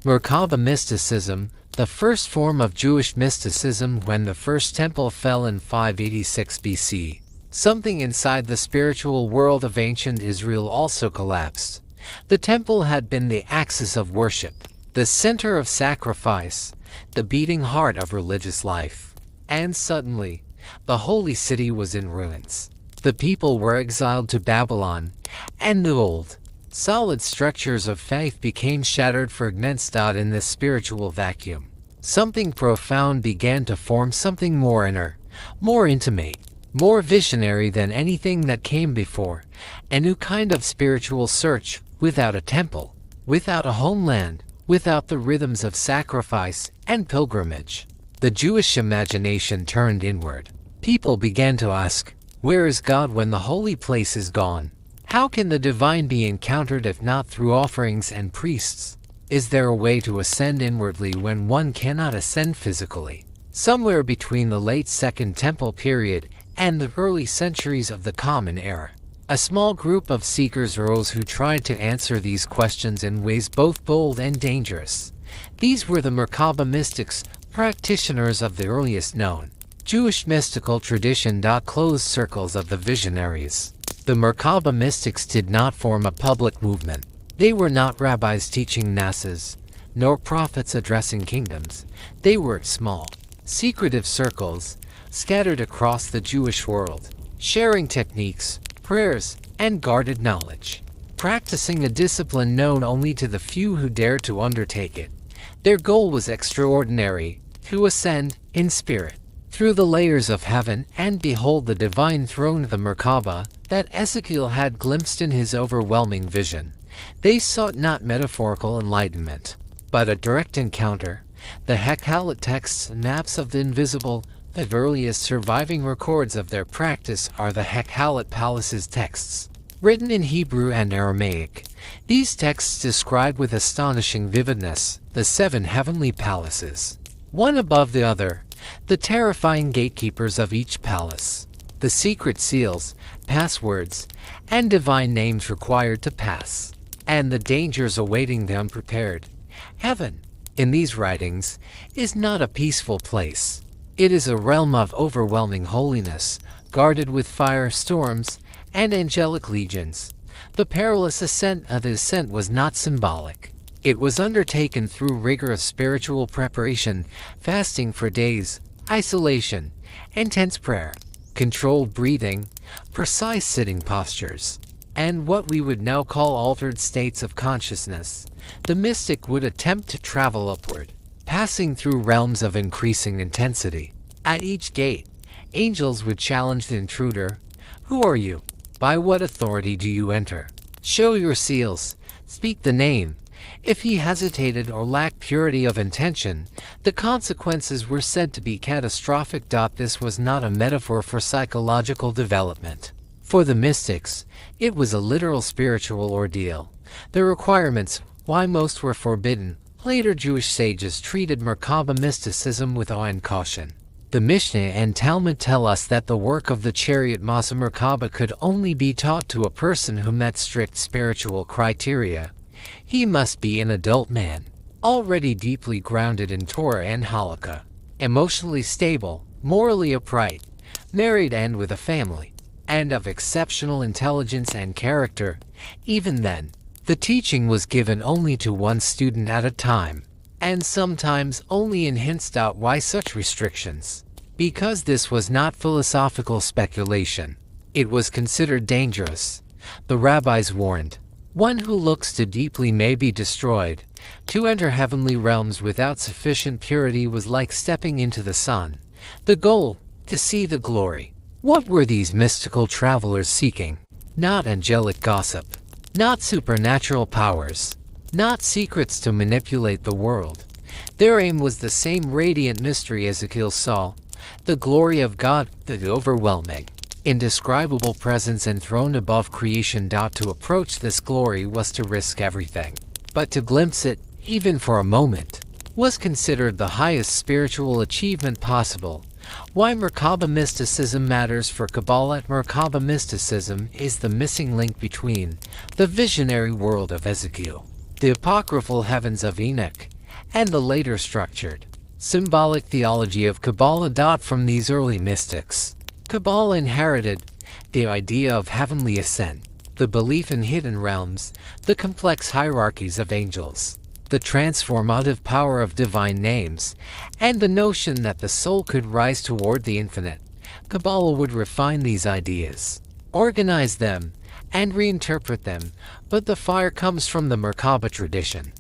Merkabah mysticism, the first form of Jewish mysticism. When the first temple fell in 586 BC, something inside the spiritual world of ancient Israel also collapsed. The temple had been the axis of worship, the center of sacrifice, the beating heart of religious life. And suddenly, the holy city was in ruins. The people were exiled to Babylon, and the old, solid structures of faith became shattered fragments. In this spiritual vacuum, something profound began to form, something more inner, more intimate. more visionary than anything that came before, a new kind of spiritual search, without a temple, without a homeland, without the rhythms of sacrifice and pilgrimage. The Jewish imagination turned inward. People began to ask, where is God when the holy place is gone? How can the divine be encountered if not through offerings and priests? Is there a way to ascend inwardly when one cannot ascend physically? Somewhere between the late Second Temple period and the early centuries of the Common Era, a small group of seekers arose who tried to answer these questions in ways both bold and dangerous. These were the Merkabah mystics, practitioners of the earliest known Jewish mystical tradition. Closed circles of the visionaries. The Merkabah mystics did not form a public movement. They were not rabbis teaching masses, nor prophets addressing kingdoms. They were small, secretive circles, scattered across the Jewish world, sharing techniques, prayers, and guarded knowledge, practicing a discipline known only to the few who dared to undertake it. Their goal was extraordinary, to ascend, in spirit, through the layers of heaven and behold the divine throne, the Merkabah, that Ezekiel had glimpsed in his overwhelming vision. They sought not metaphorical enlightenment, but a direct encounter. The Hekalit texts and maps of the invisible, the earliest surviving records of their practice are the Hekalit Palaces texts, written in Hebrew and Aramaic. These texts describe with astonishing vividness the 7 heavenly palaces, one above the other, the terrifying gatekeepers of each palace, the secret seals, passwords, and divine names required to pass, and the dangers awaiting the unprepared. Heaven, in these writings, is not a peaceful place. It is a realm of overwhelming holiness, guarded with fire storms and angelic legions. The perilous ascent of the ascent was not symbolic. It was undertaken through rigorous spiritual preparation, fasting for days, isolation, intense prayer, controlled breathing, precise sitting postures, and what we would now call altered states of consciousness. The mystic would attempt to travel upward, passing through realms of increasing intensity. At each gate, angels would challenge the intruder. Who are you? By what authority do you enter? Show your seals. Speak the name. If he hesitated or lacked purity of intention, the consequences were said to be catastrophic. This was not a metaphor for psychological development. For the mystics, it was a literal spiritual ordeal. The requirements, why most were forbidden. Later Jewish sages treated Merkabah mysticism with awe and caution. The Mishnah and Talmud tell us that the work of the Chariot Masa Merkabah could only be taught to a person who met strict spiritual criteria. He must be an adult man, already deeply grounded in Torah and Halakha, emotionally stable, morally upright, married and with a family, and of exceptional intelligence and character. Even then, the teaching was given only to one student at a time, and sometimes only in hints. Why such restrictions? Because this was not philosophical speculation. It was considered dangerous. The rabbis warned, one who looks too deeply may be destroyed. To enter heavenly realms without sufficient purity was like stepping into the sun. The goal, to see the glory. What were these mystical travelers seeking? Not angelic gossip, not supernatural powers, not secrets to manipulate the world. Their aim was the same radiant mystery Ezekiel saw, the glory of God, the overwhelming, indescribable presence enthroned above creation. To approach this glory was to risk everything, but to glimpse it, even for a moment, was considered the highest spiritual achievement possible. Why Merkabah mysticism matters for Kabbalah. Merkabah mysticism is the missing link between the visionary world of Ezekiel, the apocryphal heavens of Enoch, and the later structured, symbolic theology of Kabbalah. From these early mystics, Kabbalah inherited the idea of heavenly ascent, the belief in hidden realms, the complex hierarchies of angels, the transformative power of divine names, and the notion that the soul could rise toward the infinite. Kabbalah would refine these ideas, organize them, and reinterpret them, but the fire comes from the Merkabah tradition.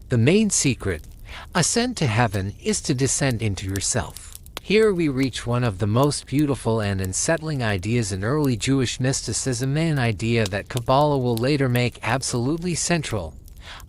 The main secret, ascent to heaven, is to descend into yourself. Here we reach one of the most beautiful and unsettling ideas in early Jewish mysticism, an idea that Kabbalah will later make absolutely central.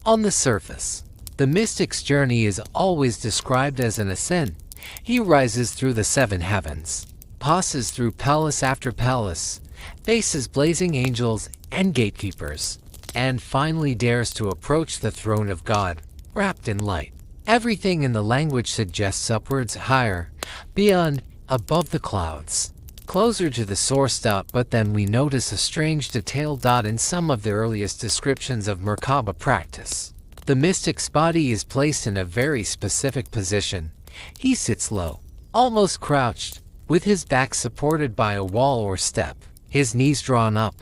On the surface, the mystic's journey is always described as an ascent. He rises through the seven heavens, passes through palace after palace, faces blazing angels and gatekeepers, and finally dares to approach the throne of God, wrapped in light. Everything in the language suggests upwards, higher, beyond, above the clouds, closer to the source. But then we notice a strange detail. In some of the earliest descriptions of Merkabah practice, the mystic's body is placed in a very specific position. He sits low, almost crouched, with his back supported by a wall or step, his knees drawn up,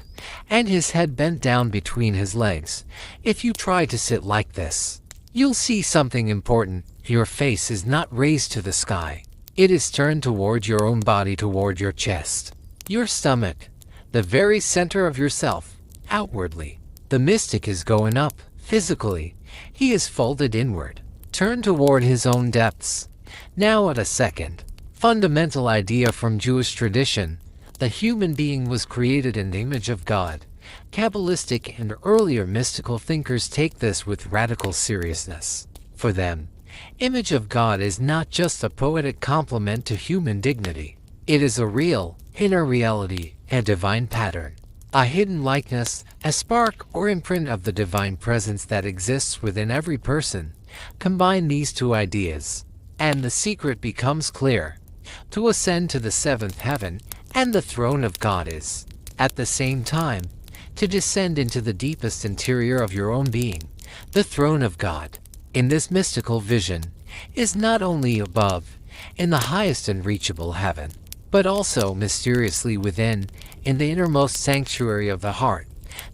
and his head bent down between his legs. If you try to sit like this, you'll see something important. Your face is not raised to the sky. It is turned toward your own body, toward your chest, your stomach, the very center of yourself. Outwardly, the mystic is going up. Physically, he is folded inward, turned toward his own depths. Now at a second, fundamental idea from Jewish tradition, the human being was created in the image of God. Kabbalistic and earlier mystical thinkers take this with radical seriousness. For them, image of God is not just a poetic compliment to human dignity. It is a real, inner reality, a divine pattern, a hidden likeness, a spark or imprint of the divine presence that exists within every person. Combine these two ideas, and the secret becomes clear. To ascend to the seventh heaven and the throne of God is, at the same time, to descend into the deepest interior of your own being. The throne of God, in this mystical vision, is not only above, in the highest and reachable heaven, but also mysteriously within, in the innermost sanctuary of the heart.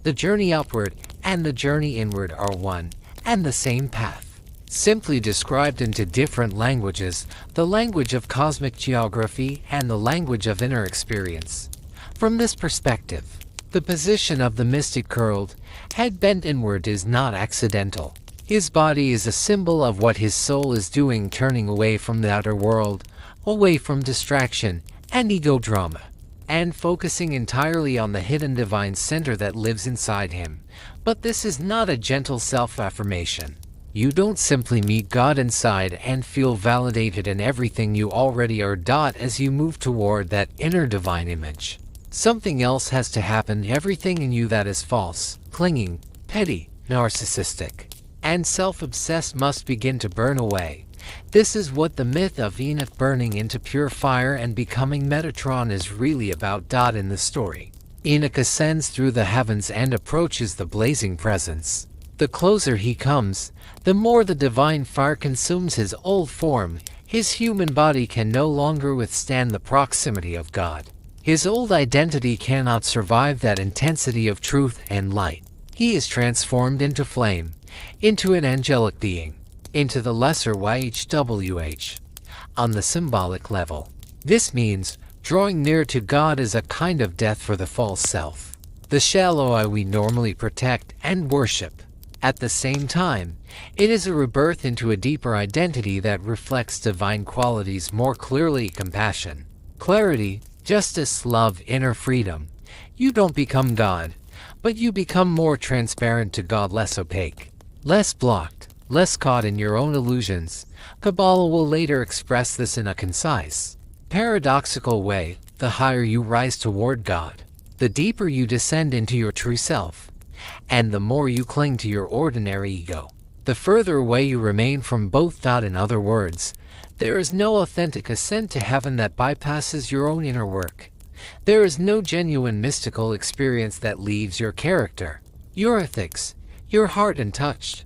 The journey upward and the journey inward are one and the same path, simply described into different languages, the language of cosmic geography and the language of inner experience. From this perspective, the position of the mystic curled, head bent inward, is not accidental. His body is a symbol of what his soul is doing, turning away from the outer world, away from distraction and ego drama, and focusing entirely on the hidden divine center that lives inside him. But this is not a gentle self-affirmation. You don't simply meet God inside and feel validated in everything you already are. As you move toward that inner divine image, something else has to happen. Everything in you that is false, clinging, petty, narcissistic, and self-obsessed must begin to burn away. This is what the myth of Enoch burning into pure fire and becoming Metatron is really about. In the story, Enoch ascends through the heavens and approaches the blazing presence. The closer he comes, the more the divine fire consumes his old form. His human body can no longer withstand the proximity of God. His old identity cannot survive that intensity of truth and light. He is transformed into flame, into an angelic being, into the lesser YHWH. On the symbolic level, this means drawing near to God is a kind of death for the false self, the shallow I we normally protect and worship. At the same time, it is a rebirth into a deeper identity that reflects divine qualities more clearly: compassion, clarity, justice, love, inner freedom. You don't become God, but you become more transparent to God, less opaque, less blocked, less caught in your own illusions. Kabbalah will later express this in a concise, paradoxical way. The higher you rise toward God, the deeper you descend into your true self, and the more you cling to your ordinary ego, the further away you remain from both. In other words, there is no authentic ascent to heaven that bypasses your own inner work. There is no genuine mystical experience that leaves your character, your ethics, your heart untouched.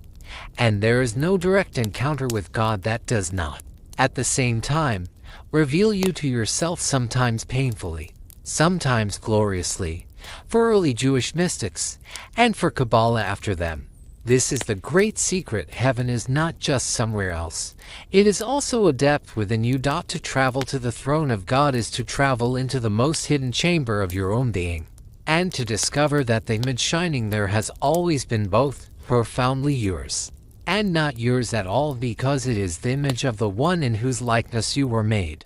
And there is no direct encounter with God that does not, at the same time, reveal you to yourself, sometimes painfully, sometimes gloriously. For early Jewish mystics, and for Kabbalah after them, this is the great secret. Heaven is not just somewhere else. It is also a depth within you. To travel to the throne of God is to travel into the most hidden chamber of your own being, and to discover that the image shining there has always been both profoundly yours and not yours at all, because it is the image of the one in whose likeness you were made.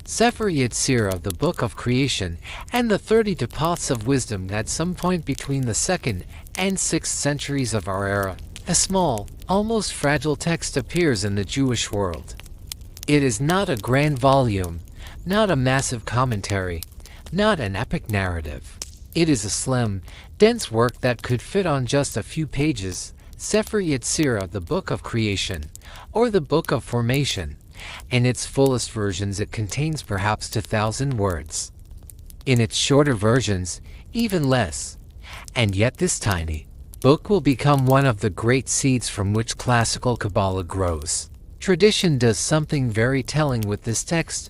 Sefer Yetzirah, the Book of Creation, and the 30 Paths of Wisdom. At some point between the 2nd and 6th centuries of our era, a small, almost fragile text appears in the Jewish world. It is not a grand volume, not a massive commentary, not an epic narrative. It is a slim, dense work that could fit on just a few pages. Sefer Yetzirah, the Book of Creation, or the Book of Formation. In its fullest versions it contains perhaps 2,000 words. In its shorter versions, even less. And yet this tiny book will become one of the great seeds from which classical Kabbalah grows. Tradition does something very telling with this text.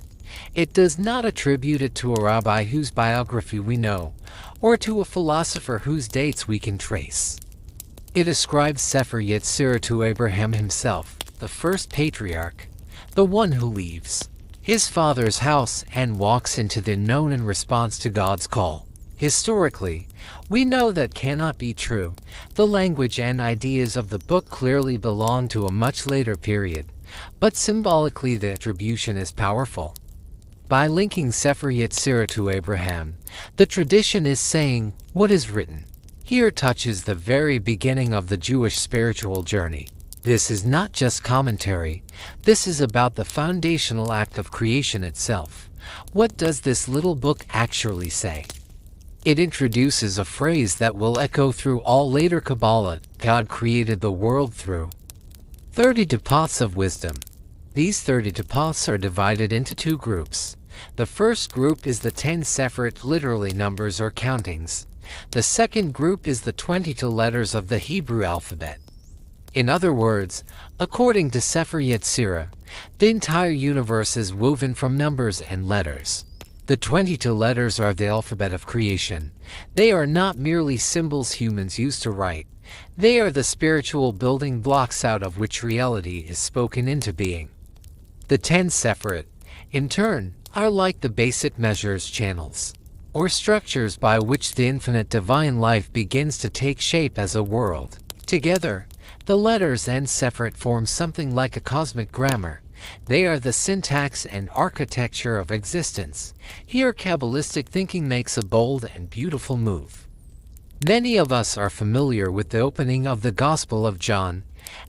It does not attribute it to a rabbi whose biography we know, or to a philosopher whose dates we can trace. It ascribes Sefer Yetzirah to Abraham himself, the first patriarch, the one who leaves his father's house and walks into the unknown in response to God's call. Historically, we know that cannot be true. The language and ideas of the book clearly belong to a much later period, but symbolically the attribution is powerful. By linking Sefer Yetzirah to Abraham, the tradition is saying, what is written here touches the very beginning of the Jewish spiritual journey. This is not just commentary, this is about the foundational act of creation itself. What does this little book actually say? It introduces a phrase that will echo through all later Kabbalah: God created the world through 30 Paths of Wisdom. These 30 Paths are divided into two groups. The first group is the 10 Sephirot, literally numbers or countings. The second group is the 22 letters of the Hebrew alphabet. In other words, according to Sefer Yetzirah, the entire universe is woven from numbers and letters. The 22 letters are the alphabet of creation. They are not merely symbols humans use to write. They are the spiritual building blocks out of which reality is spoken into being. The 10 Sephirot, in turn, are like the basic measures, channels, or structures by which the infinite divine life begins to take shape as a world. Together, the letters and Sephirot form something like a cosmic grammar. They are the syntax and architecture of existence. Here Kabbalistic thinking makes a bold and beautiful move. Many of us are familiar with the opening of the Gospel of John.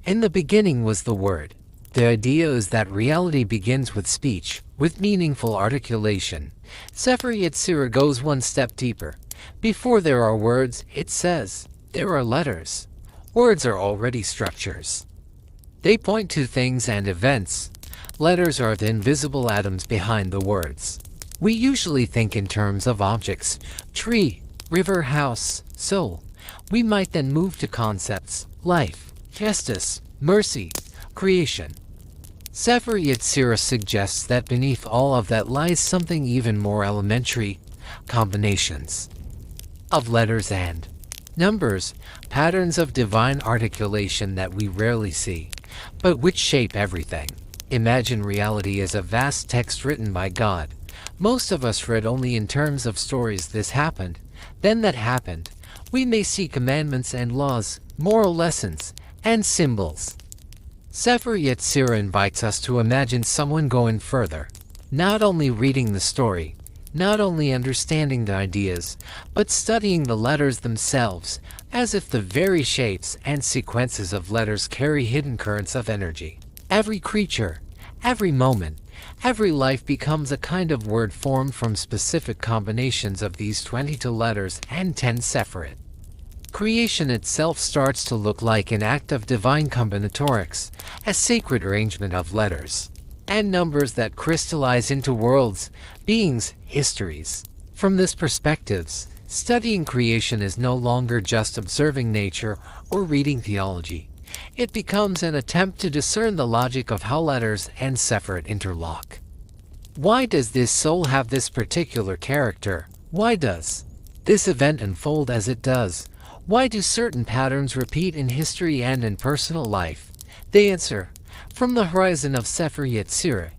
In the beginning was the Word. The idea is that reality begins with speech, with meaningful articulation. Sefer Yetzirah goes one step deeper. Before there are words, it says, there are letters. Words are already structures. They point to things and events. Letters are the invisible atoms behind the words. We usually think in terms of objects: tree, river, house, soul. We might then move to concepts: life, justice, mercy, creation. Sefer Yetzirah suggests that beneath all of that lies something even more elementary: combinations of letters and numbers, patterns of divine articulation that we rarely see, but which shape everything. Imagine reality as a vast text written by God. Most of us read only in terms of stories: this happened, then that happened. We may see commandments and laws, moral lessons, and symbols. Sefer Yetzirah invites us to imagine someone going further, not only reading the story, not only understanding the ideas, but studying the letters themselves, as if the very shapes and sequences of letters carry hidden currents of energy. Every creature, every moment, every life becomes a kind of word formed from specific combinations of these 22 letters and 10 Sephirot. Creation itself starts to look like an act of divine combinatorics, a sacred arrangement of letters and numbers that crystallize into worlds, beings, histories. From this perspective, studying creation is no longer just observing nature or reading theology. It becomes an attempt to discern the logic of how letters and Sephirot interlock. Why does this soul have this particular character? Why does this event unfold as it does? Why do certain patterns repeat in history and in personal life? The answer, from the horizon of Sefer Yetzirah,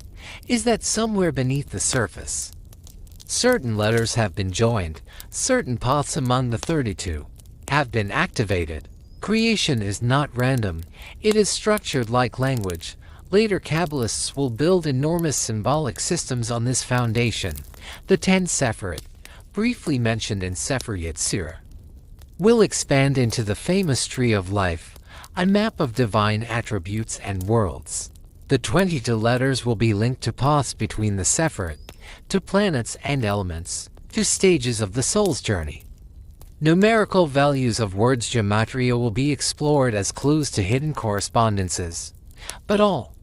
is that somewhere beneath the surface, certain letters have been joined, certain paths among the 32 have been activated. Creation is not random, it is structured like language. Later Kabbalists will build enormous symbolic systems on this foundation. The 10 Sephirot, briefly mentioned in Sefer Yetzirah, will expand into the famous tree of life, a map of divine attributes and worlds. The 22 letters will be linked to paths between the Sephirot, to planets and elements, to stages of the soul's journey. Numerical values of words gematria will be explored as clues to hidden correspondences. But all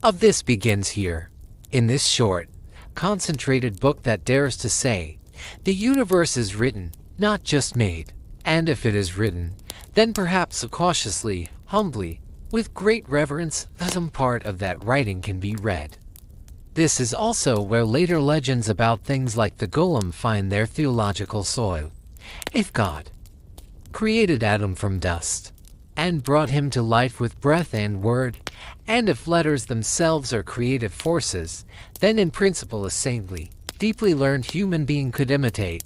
of this begins here, in this short, concentrated book that dares to say, the universe is written, not just made. And if it is written, then perhaps cautiously, humbly, with great reverence, some part of that writing can be read. This is also where later legends about things like the Golem find their theological soil. If God created Adam from dust, and brought him to life with breath and word, and if letters themselves are creative forces, then in principle a saintly, deeply learned human being could imitate,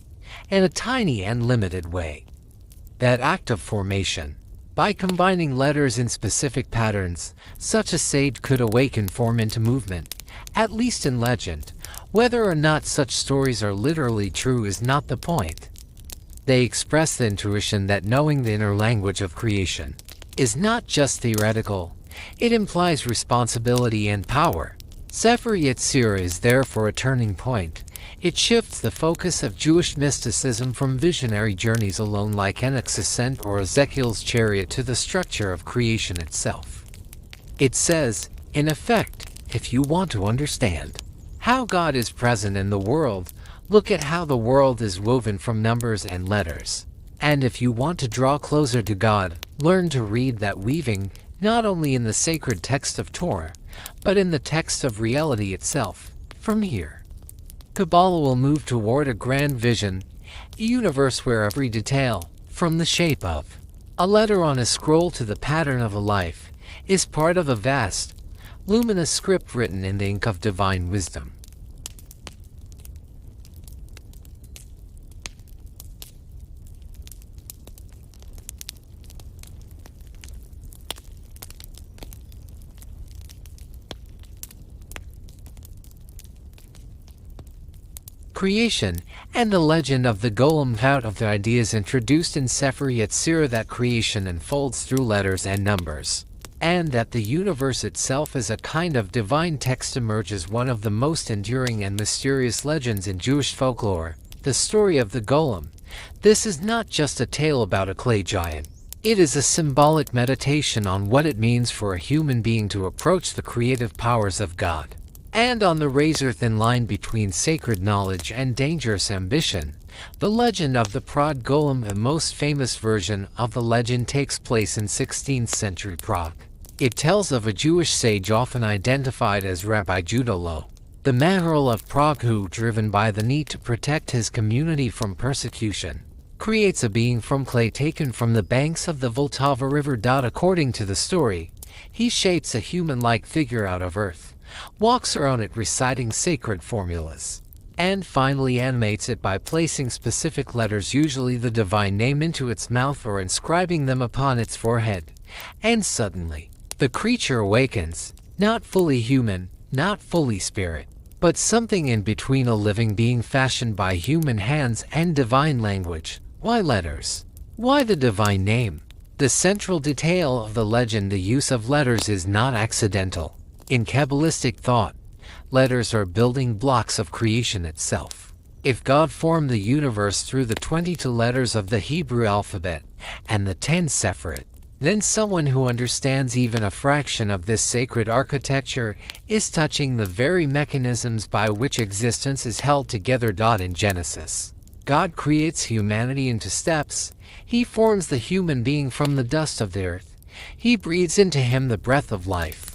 in a tiny and limited way, that act of formation. By combining letters in specific patterns, such a sage could awaken form into movement, at least in legend. Whether or not such stories are literally true is not the point. They express the intuition that knowing the inner language of creation is not just theoretical, it implies responsibility and power. Sefer Yetzirah is therefore a turning point. It shifts the focus of Jewish mysticism from visionary journeys alone like Enoch's Ascent or Ezekiel's Chariot to the structure of creation itself. It says, in effect, if you want to understand how God is present in the world, look at how the world is woven from numbers and letters. And if you want to draw closer to God, learn to read that weaving, not only in the sacred text of Torah, but in the text of reality itself. From here, Kabbalah will move toward a grand vision, a universe where every detail, from the shape of a letter on a scroll to the pattern of a life, is part of a vast, luminous script written in the ink of divine wisdom. Creation, and the legend of the Golem out of the ideas introduced in Sefer Yetzirah that creation unfolds through letters and numbers, and that the universe itself as a kind of divine text emerges one of the most enduring and mysterious legends in Jewish folklore, the story of the Golem. This is not just a tale about a clay giant. It is a symbolic meditation on what it means for a human being to approach the creative powers of God, and on the razor-thin line between sacred knowledge and dangerous ambition. The legend of the Prague Golem, a most famous version of the legend, takes place in 16th century Prague. It tells of a Jewish sage often identified as Rabbi Judolo, the Maharal of Prague, who, driven by the need to protect his community from persecution, creates a being from clay taken from the banks of the Vltava River. According to the story, he shapes a human-like figure out of earth, walks around it reciting sacred formulas, and finally animates it by placing specific letters, usually the divine name, into its mouth or inscribing them upon its forehead. And suddenly, the creature awakens, not fully human, not fully spirit, but something in between, a living being fashioned by human hands and divine language. Why letters? Why the divine name? The central detail of the legend, the use of letters, is not accidental. In Kabbalistic thought, letters are building blocks of creation itself. If God formed the universe through the 22 letters of the Hebrew alphabet and the 10 Sephirot, then someone who understands even a fraction of this sacred architecture is touching the very mechanisms by which existence is held together. In Genesis, God creates humanity into steps. He forms the human being from the dust of the earth. He breathes into him the breath of life.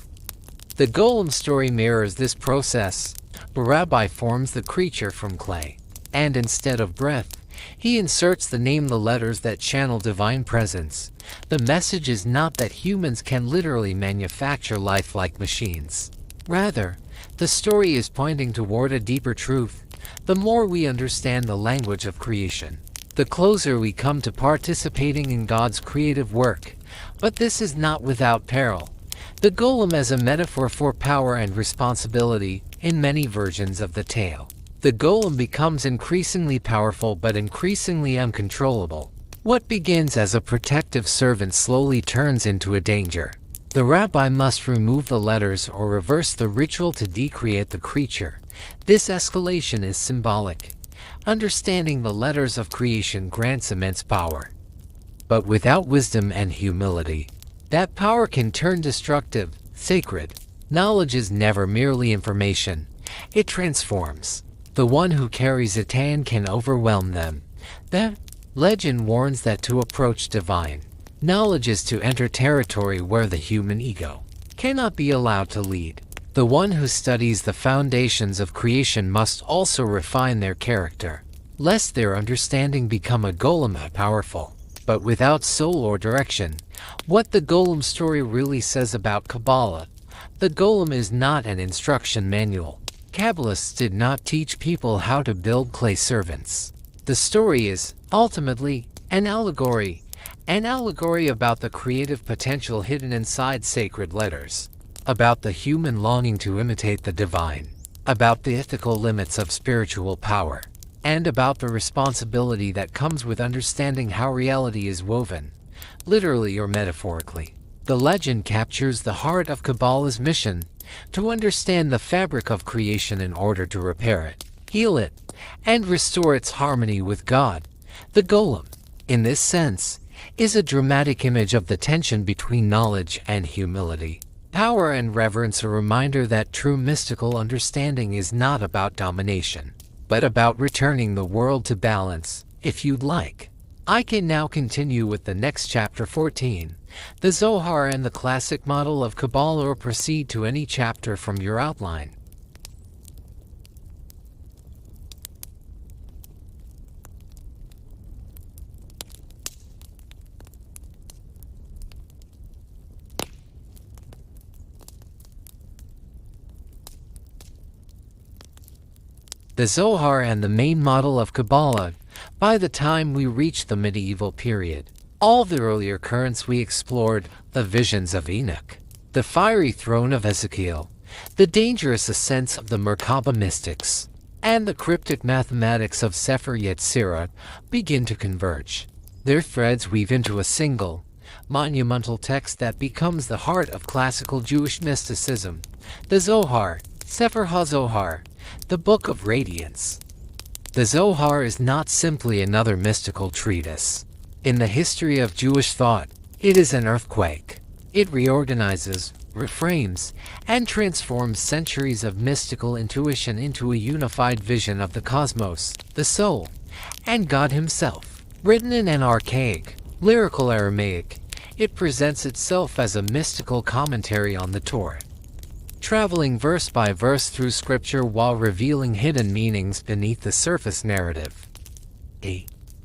The Golem story mirrors this process. A rabbi forms the creature from clay, and instead of breath, He inserts the name, the letters that channel divine presence. The message is not that humans can literally manufacture life like machines. Rather, the story is pointing toward a deeper truth. The more we understand the language of creation, the closer we come to participating in God's creative work. But this is not without peril. The golem as a metaphor for power and responsibility. In many versions of the tale, the golem becomes increasingly powerful but increasingly uncontrollable. What begins as a protective servant slowly turns into a danger. The rabbi must remove the letters or reverse the ritual to decreate the creature. This escalation is symbolic. Understanding the letters of creation grants immense power. But without wisdom and humility, that power can turn destructive. Sacred knowledge is never merely information. It transforms. The one who carries it can overwhelm them. The legend warns that to approach divine knowledge is to enter territory where the human ego cannot be allowed to lead. The one who studies the foundations of creation must also refine their character, lest their understanding become a golem powerful, but without soul or direction. What the golem story really says about Kabbalah. The golem is not an instruction manual. Kabbalists did not teach people how to build clay servants. The story is, ultimately, an allegory about the creative potential hidden inside sacred letters, about the human longing to imitate the divine, about the ethical limits of spiritual power, and about the responsibility that comes with understanding how reality is woven, literally or metaphorically. The legend captures the heart of Kabbalah's mission, to understand the fabric of creation in order to repair it, heal it, and restore its harmony with God. The golem, in this sense, is a dramatic image of the tension between knowledge and humility, power and reverence, a reminder that true mystical understanding is not about domination, but about returning the world to balance. If you'd like, I can now continue with the next chapter 14, the Zohar and the classic model of Kabbalah, or proceed to any chapter from your outline. The Zohar and the main model of Kabbalah. By the time we reach the medieval period, all the earlier currents we explored, the visions of Enoch, the fiery throne of Ezekiel, the dangerous ascents of the Merkabah mystics, and the cryptic mathematics of Sefer Yetzirah, begin to converge. Their threads weave into a single, monumental text that becomes the heart of classical Jewish mysticism, the Zohar, Sefer HaZohar, the Book of Radiance. The Zohar is not simply another mystical treatise. In the history of Jewish thought, it is an earthquake. It reorganizes, reframes, and transforms centuries of mystical intuition into a unified vision of the cosmos, the soul, and God himself. Written in an archaic, lyrical Aramaic, it presents itself as a mystical commentary on the Torah, traveling verse by verse through scripture while revealing hidden meanings beneath the surface narrative.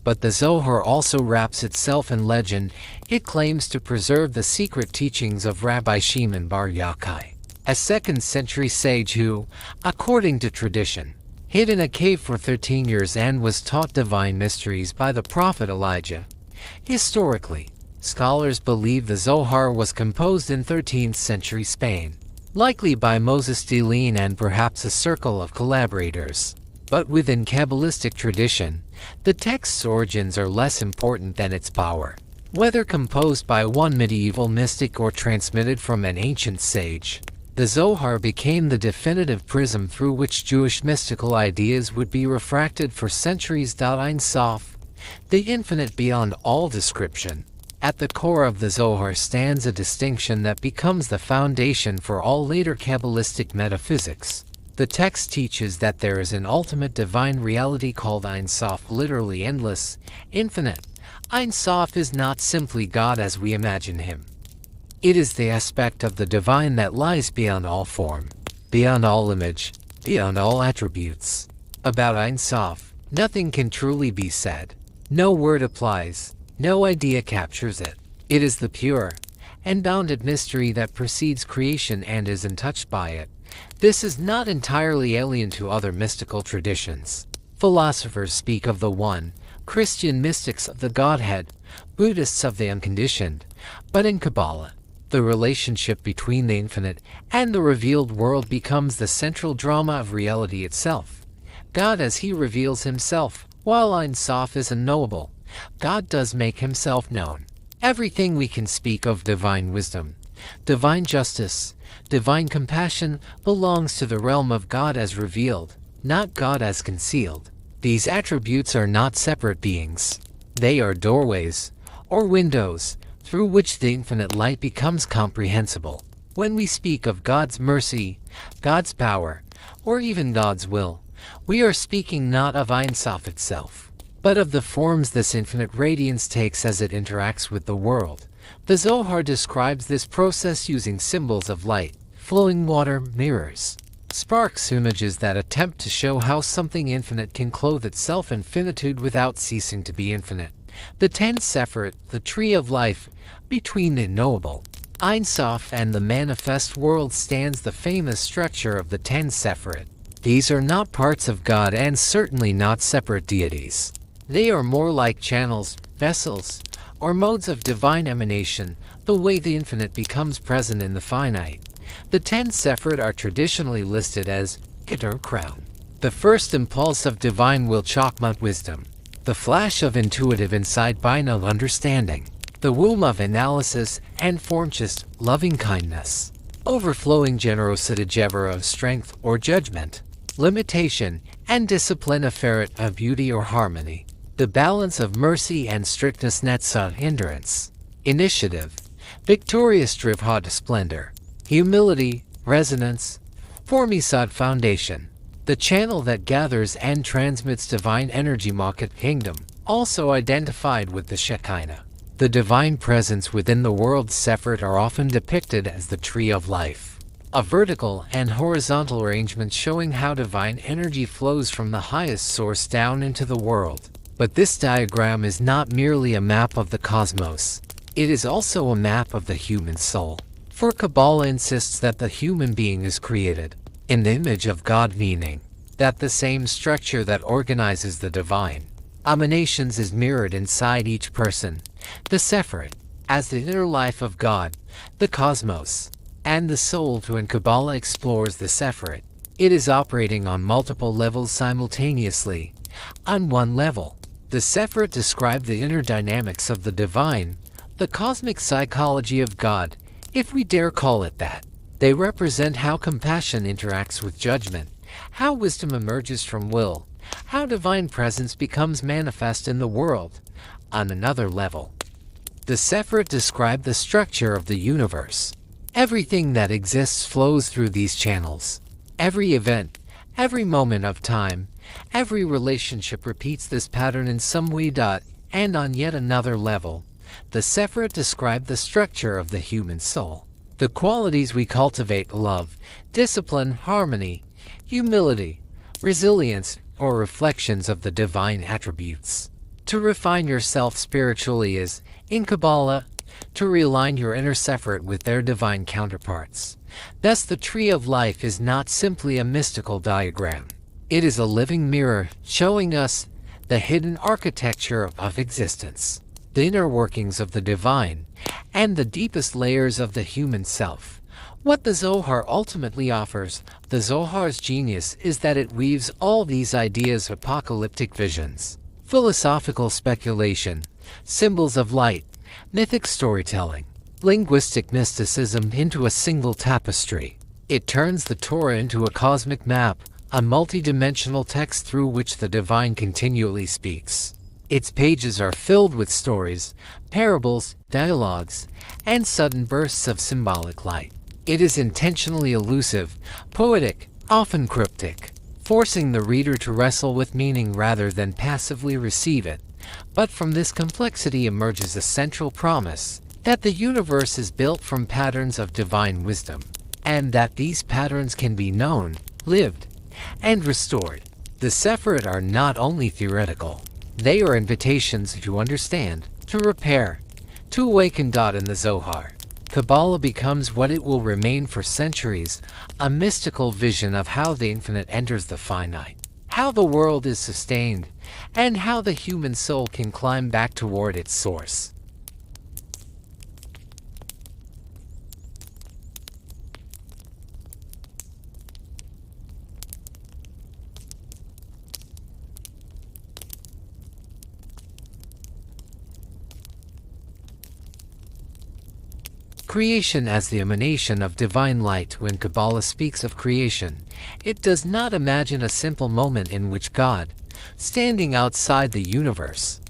But the Zohar also wraps itself in legend. It claims to preserve the secret teachings of Rabbi Shimon Bar Yochai, a 2nd century sage who, according to tradition, hid in a cave for 13 years and was taught divine mysteries by the prophet Elijah. Historically, scholars believe the Zohar was composed in 13th century Spain, likely by Moses Delene and perhaps a circle of collaborators. But within Kabbalistic tradition, the text's origins are less important than its power. Whether composed by one medieval mystic or transmitted from an ancient sage, the Zohar became the definitive prism through which Jewish mystical ideas would be refracted for centuries. Ein Sof, the infinite beyond all description. At the core of the Zohar stands a distinction that becomes the foundation for all later Kabbalistic metaphysics. The text teaches that there is an ultimate divine reality called Ein Sof, literally endless, infinite. Ein Sof is not simply God as we imagine him. It is the aspect of the divine that lies beyond all form, beyond all image, beyond all attributes. About Ein Sof, Nothing can truly be said. No word applies. No idea captures it. It is the pure and bounded mystery that precedes creation and is untouched by it. This is not entirely alien to other mystical traditions. Philosophers speak of the One, Christian mystics of the Godhead, Buddhists of the unconditioned. But in Kabbalah, the relationship between the infinite and the revealed world becomes the central drama of reality itself. God as he reveals himself, while Ein Sof is unknowable, God does make himself known. Everything we can speak of divine wisdom, divine justice, divine compassion belongs to the realm of God as revealed, not God as concealed. These attributes are not separate beings. They are doorways, or windows, through which the infinite light becomes comprehensible. When we speak of God's mercy, God's power, or even God's will, we are speaking not of Ein Sof itself, but of the forms this infinite radiance takes as it interacts with the world. The Zohar describes this process using symbols of light, flowing water, mirrors, sparks, images that attempt to show how something infinite can clothe itself in finitude without ceasing to be infinite. The 10 Sefer, the tree of life, between the knowable, Ein Sof, and the manifest world stands the famous structure of the 10 Sefer. These are not parts of God and certainly not separate deities. They are more like channels, vessels, or modes of divine emanation, the way the infinite becomes present in the finite. The 10 Sefer are traditionally listed as Keter crown, the first impulse of divine will, Chokmah wisdom, the flash of intuitive insight, binal understanding, the womb of analysis, and formchest, loving kindness, overflowing generosity, Yetzirah of strength or judgment, limitation and discipline, Tiferet of beauty or harmony, the balance of mercy and strictness, Netzah hindrance, initiative, victorious Drivhad splendor, humility, resonance, Formisad foundation, the channel that gathers and transmits divine energy, Malkut kingdom, also identified with the Shekinah. The divine presence within the world Sefer are often depicted as the tree of life, a vertical and horizontal arrangement showing how divine energy flows from the highest source down into the world. But this diagram is not merely a map of the cosmos, it is also a map of the human soul. For Kabbalah insists that the human being is created in the image of God, meaning that the same structure that organizes the divine emanations is mirrored inside each person. The Sefer, as the inner life of God, the cosmos, and the soul. When Kabbalah explores the Sefer, it is operating on multiple levels simultaneously. On one level, the Sefer describe the inner dynamics of the divine, the cosmic psychology of God, if we dare call it that. They represent how compassion interacts with judgment, how wisdom emerges from will, how divine presence becomes manifest in the world. On another level, the Sefer describe the structure of the universe. Everything that exists flows through these channels. Every event, every moment of time, every relationship repeats this pattern in some way. And on yet another level, the Sefer describe the structure of the human soul. The qualities we cultivate: love, discipline, harmony, humility, resilience, or reflections of the divine attributes. To refine yourself spiritually is, in Kabbalah, to realign your inner Sefer with their divine counterparts. Thus, the tree of life is not simply a mystical diagram. It is a living mirror showing us the hidden architecture of existence, the inner workings of the divine, and the deepest layers of the human self. What the Zohar ultimately offers, the Zohar's genius, is that it weaves all these ideas, apocalyptic visions, philosophical speculation, symbols of light, mythic storytelling, linguistic mysticism into a single tapestry. It turns the Torah into a cosmic map, a multi-dimensional text through which the divine continually speaks. Its pages are filled with stories, parables, dialogues, and sudden bursts of symbolic light. It is intentionally elusive, poetic, often cryptic, forcing the reader to wrestle with meaning rather than passively receive it. But from this complexity emerges a central promise that the universe is built from patterns of divine wisdom, and that these patterns can be known, lived, and restored. The Sefer are not only theoretical, they are invitations to understand, to repair, to awaken. In the Zohar, Kabbalah becomes what it will remain for centuries, a mystical vision of how the infinite enters the finite, how the world is sustained, and how the human soul can climb back toward its source. Creation as the emanation of divine light. When Kabbalah speaks of creation, it does not imagine a simple moment in which God, standing outside the universe,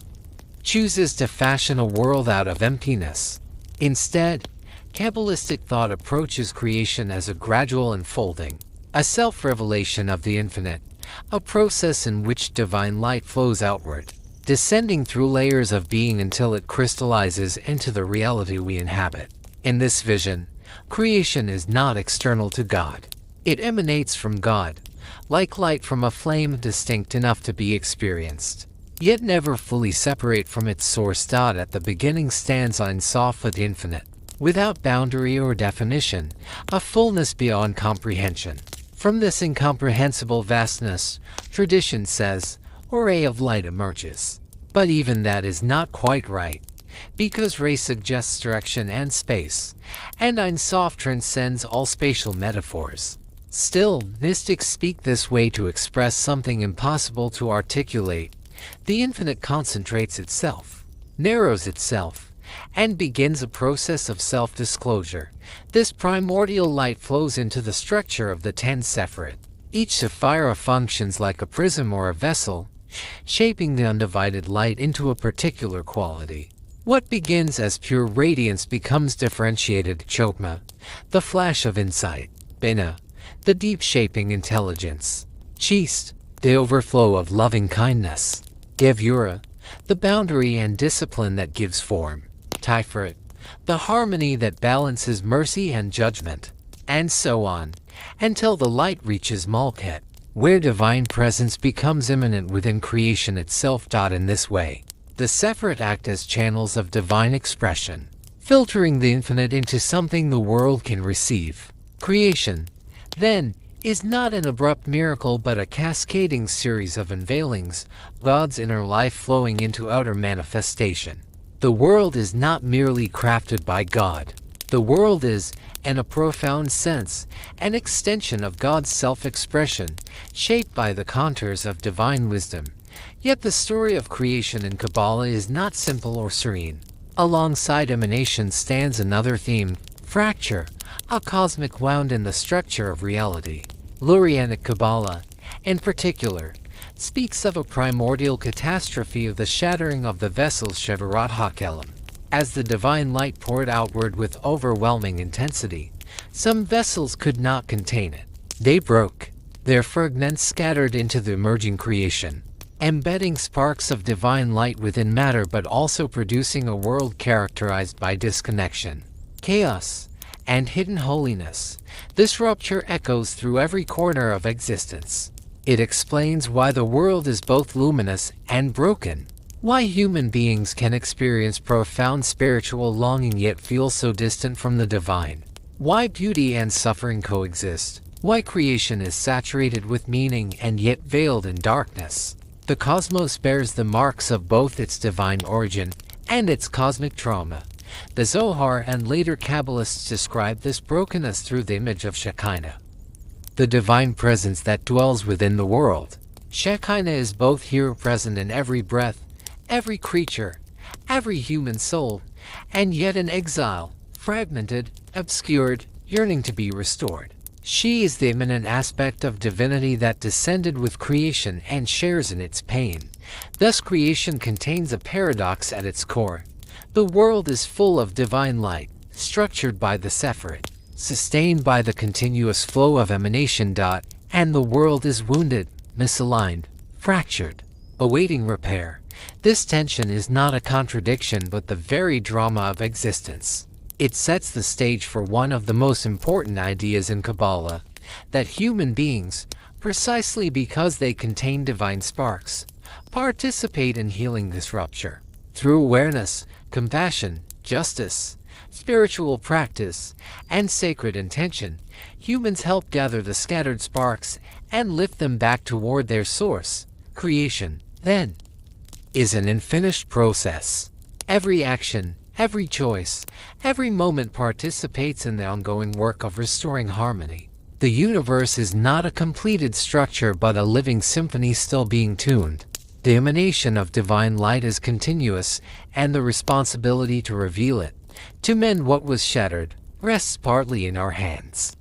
chooses to fashion a world out of emptiness. Instead, Kabbalistic thought approaches creation as a gradual unfolding, a self-revelation of the infinite, a process in which divine light flows outward, descending through layers of being until it crystallizes into the reality we inhabit. In this vision, creation is not external to God. It emanates from God, like light from a flame, distinct enough to be experienced, yet never fully separate from its source. At the beginning stands Ein Sof, the infinite, without boundary or definition, a fullness beyond comprehension. From this incomprehensible vastness, tradition says, a ray of light emerges. But even that is not quite right, because ray suggests direction and space, and Ein Sof transcends all spatial metaphors. Still, mystics speak this way to express something impossible to articulate. The infinite concentrates itself, narrows itself, and begins a process of self-disclosure. This primordial light flows into the structure of the 10 Sephirot. Each Sephira functions like a prism or a vessel, shaping the undivided light into a particular quality. What begins as pure radiance becomes differentiated chokmah, the flash of insight; bina, the deep shaping intelligence; chist, the overflow of loving kindness; gevura, the boundary and discipline that gives form; tiferet, the harmony that balances mercy and judgment; and so on, until the light reaches Malkut, where divine presence becomes immanent within creation itself. In this way, the Sephirot act as channels of divine expression, filtering the infinite into something the world can receive. Creation, then, is not an abrupt miracle but a cascading series of unveilings, God's inner life flowing into outer manifestation. The world is not merely crafted by God. The world is, in a profound sense, an extension of God's self-expression, shaped by the contours of divine wisdom. Yet the story of creation in Kabbalah is not simple or serene. Alongside emanation stands another theme, fracture, a cosmic wound in the structure of reality. Lurianic Kabbalah, in particular, speaks of a primordial catastrophe of the shattering of the vessels Shevarat HaKelim. As the divine light poured outward with overwhelming intensity, some vessels could not contain it. They broke, their fragments scattered into the emerging creation, embedding sparks of divine light within matter but also producing a world characterized by disconnection, chaos, and hidden holiness. This rupture echoes through every corner of existence. It explains why the world is both luminous and broken, why human beings can experience profound spiritual longing yet feel so distant from the divine, why beauty and suffering coexist, why creation is saturated with meaning and yet veiled in darkness. The cosmos bears the marks of both its divine origin and its cosmic trauma. The Zohar and later Kabbalists describe this brokenness through the image of Shekinah, the divine presence that dwells within the world. Shekinah is both here present in every breath, every creature, every human soul, and yet in exile, fragmented, obscured, yearning to be restored. She is the immanent aspect of divinity that descended with creation and shares in its pain. Thus creation contains a paradox at its core. The world is full of divine light, structured by the Sephirot, sustained by the continuous flow of emanation. And the world is wounded, misaligned, fractured, awaiting repair. This tension is not a contradiction but the very drama of existence. It sets the stage for one of the most important ideas in Kabbalah, that human beings, precisely because they contain divine sparks, participate in healing this rupture. Through awareness, compassion, justice, spiritual practice, and sacred intention, humans help gather the scattered sparks and lift them back toward their source. Creation, then, is an unfinished process. Every action, every choice, every moment participates in the ongoing work of restoring harmony. The universe is not a completed structure but a living symphony still being tuned. The emanation of divine light is continuous, and the responsibility to reveal it, to mend what was shattered, rests partly in our hands.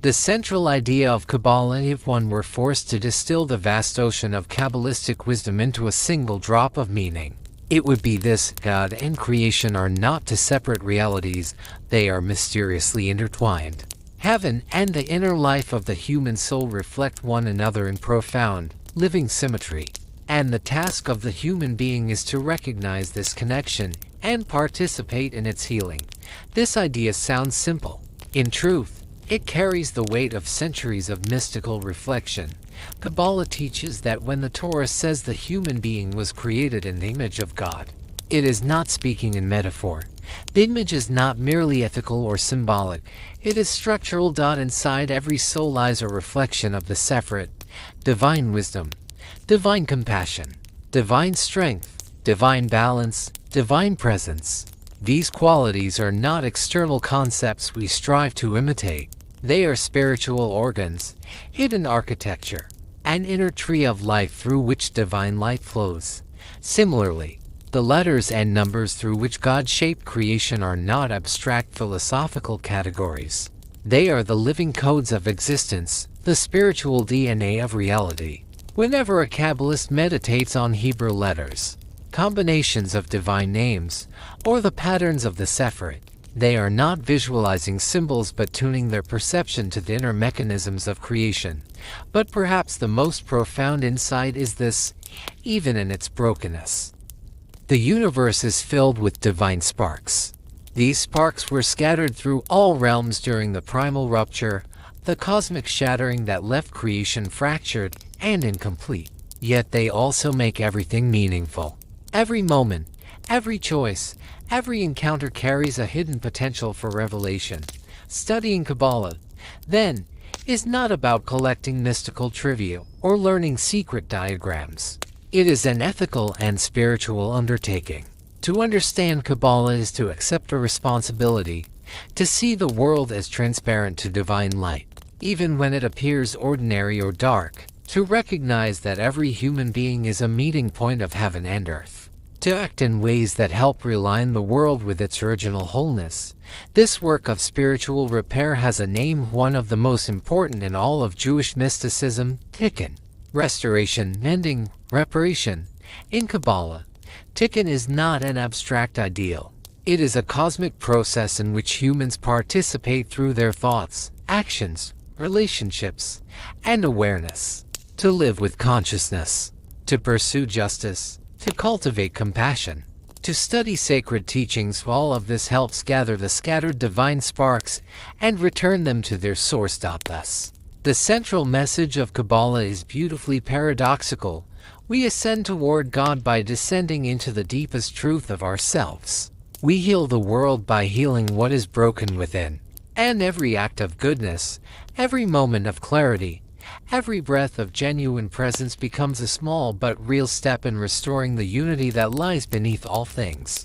The central idea of Kabbalah, if one were forced to distill the vast ocean of Kabbalistic wisdom into a single drop of meaning, it would be this: God and creation are not two separate realities, they are mysteriously intertwined. Heaven and the inner life of the human soul reflect one another in profound, living symmetry, and the task of the human being is to recognize this connection and participate in its healing. This idea sounds simple. In truth, it carries the weight of centuries of mystical reflection. Kabbalah teaches that when the Torah says the human being was created in the image of God, it is not speaking in metaphor. The image is not merely ethical or symbolic, it is structural. Inside every soul lies a reflection of the Sefer, divine wisdom, divine compassion, divine strength, divine balance, divine presence. These qualities are not external concepts we strive to imitate. They are spiritual organs, hidden architecture, an inner tree of life through which divine light flows. Similarly, the letters and numbers through which God shaped creation are not abstract philosophical categories. They are the living codes of existence, the spiritual DNA of reality. Whenever a Kabbalist meditates on Hebrew letters, combinations of divine names, or the patterns of the Sefer, they are not visualizing symbols but tuning their perception to the inner mechanisms of creation. But perhaps the most profound insight is this: even in its brokenness, the universe is filled with divine sparks. These sparks were scattered through all realms during the primal rupture, the cosmic shattering that left creation fractured and incomplete. Yet they also make everything meaningful. Every moment, every choice, every encounter carries a hidden potential for revelation. Studying Kabbalah, then, is not about collecting mystical trivia or learning secret diagrams. It is an ethical and spiritual undertaking. To understand Kabbalah is to accept a responsibility, to see the world as transparent to divine light, even when it appears ordinary or dark, to recognize that every human being is a meeting point of heaven and earth, to act in ways that help realign the world with its original wholeness. This work of spiritual repair has a name, one of the most important in all of Jewish mysticism: Tikkun. Restoration, mending, reparation. In Kabbalah, Tikkun is not an abstract ideal. It is a cosmic process in which humans participate through their thoughts, actions, relationships, and awareness. To live with consciousness, to pursue justice, to cultivate compassion, to study sacred teachings. All of this helps gather the scattered divine sparks and return them to their source. Thus, the central message of Kabbalah is beautifully paradoxical. We ascend toward God by descending into the deepest truth of ourselves. We heal the world by healing what is broken within. And every act of goodness, every moment of clarity, every breath of genuine presence becomes a small but real step in restoring the unity that lies beneath all things.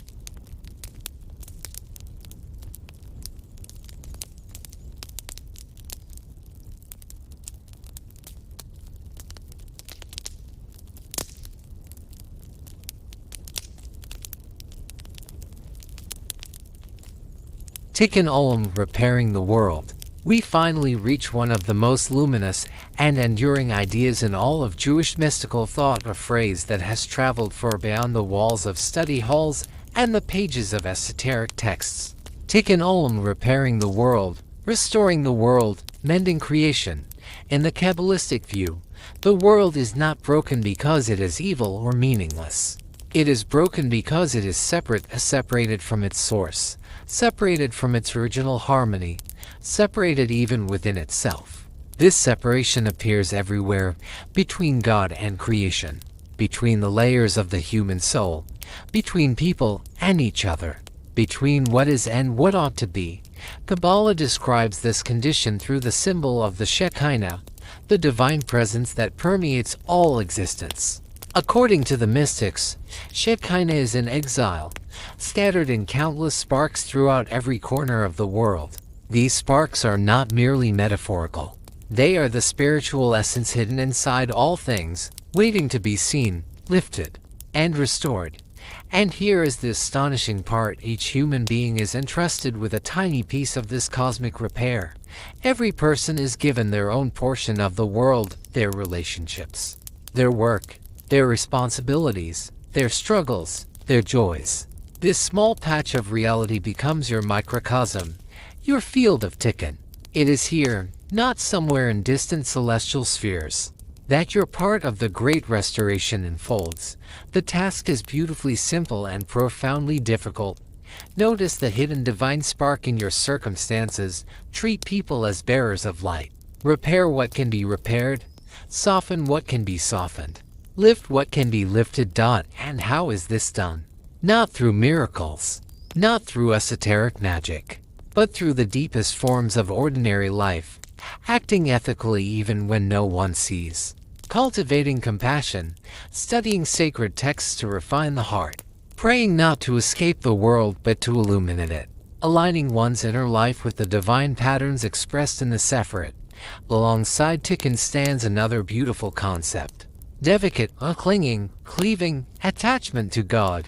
Tikkun Olam, repairing the world. We finally reach one of the most luminous and enduring ideas in all of Jewish mystical thought, a phrase that has traveled far beyond the walls of study halls and the pages of esoteric texts. Tikkun Olam, repairing the world, restoring the world, mending creation. In the Kabbalistic view, the world is not broken because it is evil or meaningless. It is broken because it is separated from its source, separated from its original harmony, separated even within itself. This separation appears everywhere, between God and creation, between the layers of the human soul, between people and each other, between what is and what ought to be. Kabbalah describes this condition through the symbol of the Shekinah, the divine presence that permeates all existence. According to the mystics, Shekinah is in exile, scattered in countless sparks throughout every corner of the world. These sparks are not merely metaphorical. They are the spiritual essence hidden inside all things, waiting to be seen, lifted, and restored. And here is the astonishing part: each human being is entrusted with a tiny piece of this cosmic repair. Every person is given their own portion of the world, their relationships, their work, their responsibilities, their struggles, their joys. This small patch of reality becomes your microcosm, your field of Tikkun. It is here, not somewhere in distant celestial spheres, that your part of the great restoration unfolds. The task is beautifully simple and profoundly difficult. Notice the hidden divine spark in your circumstances. Treat people as bearers of light. Repair what can be repaired. Soften what can be softened. Lift what can be lifted. And how is this done? Not through miracles, not through esoteric magic, but through the deepest forms of ordinary life, acting ethically even when no one sees, cultivating compassion, studying sacred texts to refine the heart, praying not to escape the world but to illuminate it, aligning one's inner life with the divine patterns expressed in the Sefer. Alongside Tikkun stands another beautiful concept: devekut, a clinging, cleaving attachment to God.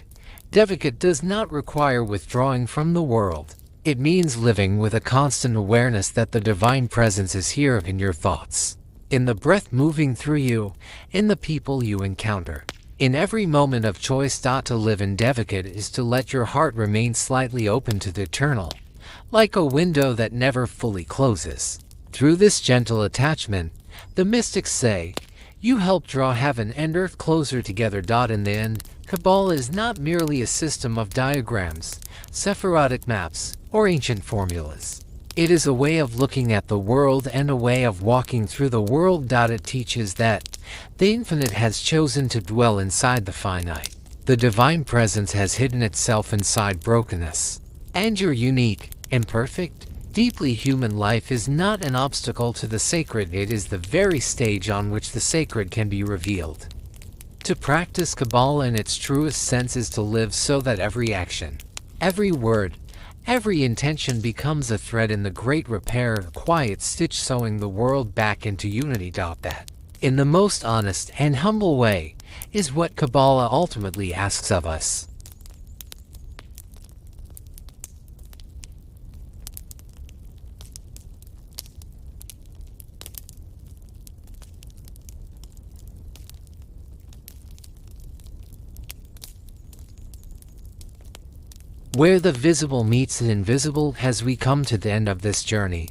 Devekut does not require withdrawing from the world. It means living with a constant awareness that the divine presence is here in your thoughts, in the breath moving through you, in the people you encounter, in every moment of choice. To live in devekut is to let your heart remain slightly open to the eternal, like a window that never fully closes. Through this gentle attachment, the mystics say, you help draw heaven and earth closer together. In the end, Kabbalah is not merely a system of diagrams, Sephirotic maps, or ancient formulas. It is a way of looking at the world and a way of walking through the world. It teaches that the infinite has chosen to dwell inside the finite. The divine presence has hidden itself inside brokenness. And your unique, imperfect, deeply human life is not an obstacle to the sacred. It is the very stage on which the sacred can be revealed. To practice Kabbalah in its truest sense is to live so that every action, every word, every intention becomes a thread in the great repair, a quiet stitch sewing the world back into unity. That, in the most honest and humble way, is what Kabbalah ultimately asks of us. Where the visible meets the invisible, as we come to the end of this journey,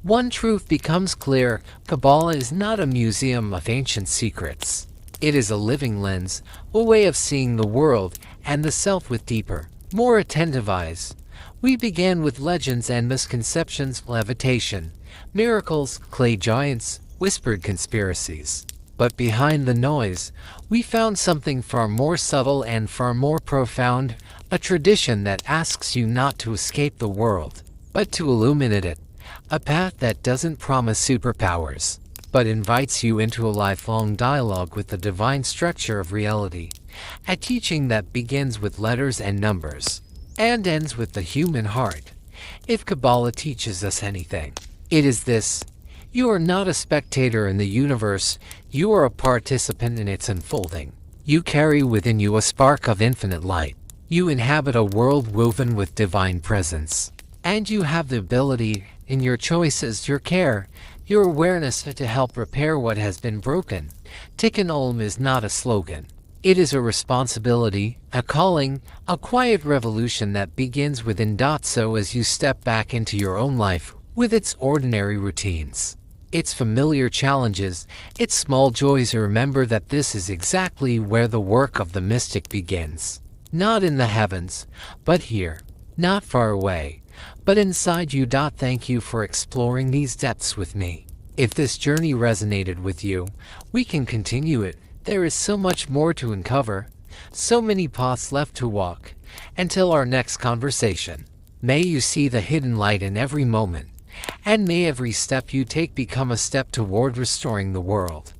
one truth becomes clear: Kabbalah is not a museum of ancient secrets. It is a living lens, a way of seeing the world and the self with deeper, more attentive eyes. We began with legends and misconceptions, levitation, miracles, clay giants, whispered conspiracies. But behind the noise, we found something far more subtle and far more profound, a tradition that asks you not to escape the world, but to illuminate it, a path that doesn't promise superpowers, but invites you into a lifelong dialogue with the divine structure of reality, a teaching that begins with letters and numbers, and ends with the human heart. If Kabbalah teaches us anything, it is this: you are not a spectator in the universe, you are a participant in its unfolding. You carry within you a spark of infinite light. You inhabit a world woven with divine presence. And you have the ability, in your choices, your care, your awareness, to help repair what has been broken. Tikkun Olam is not a slogan. It is a responsibility, a calling, a quiet revolution that begins within. So as you step back into your own life, with its ordinary routines, its familiar challenges, its small joys, and remember that this is exactly where the work of the mystic begins. Not in the heavens, but here. Not far away, but inside you. Thank you for exploring these depths with me. If this journey resonated with you, we can continue it. There is so much more to uncover, so many paths left to walk. Until our next conversation, may you see the hidden light in every moment, and may every step you take become a step toward restoring the world.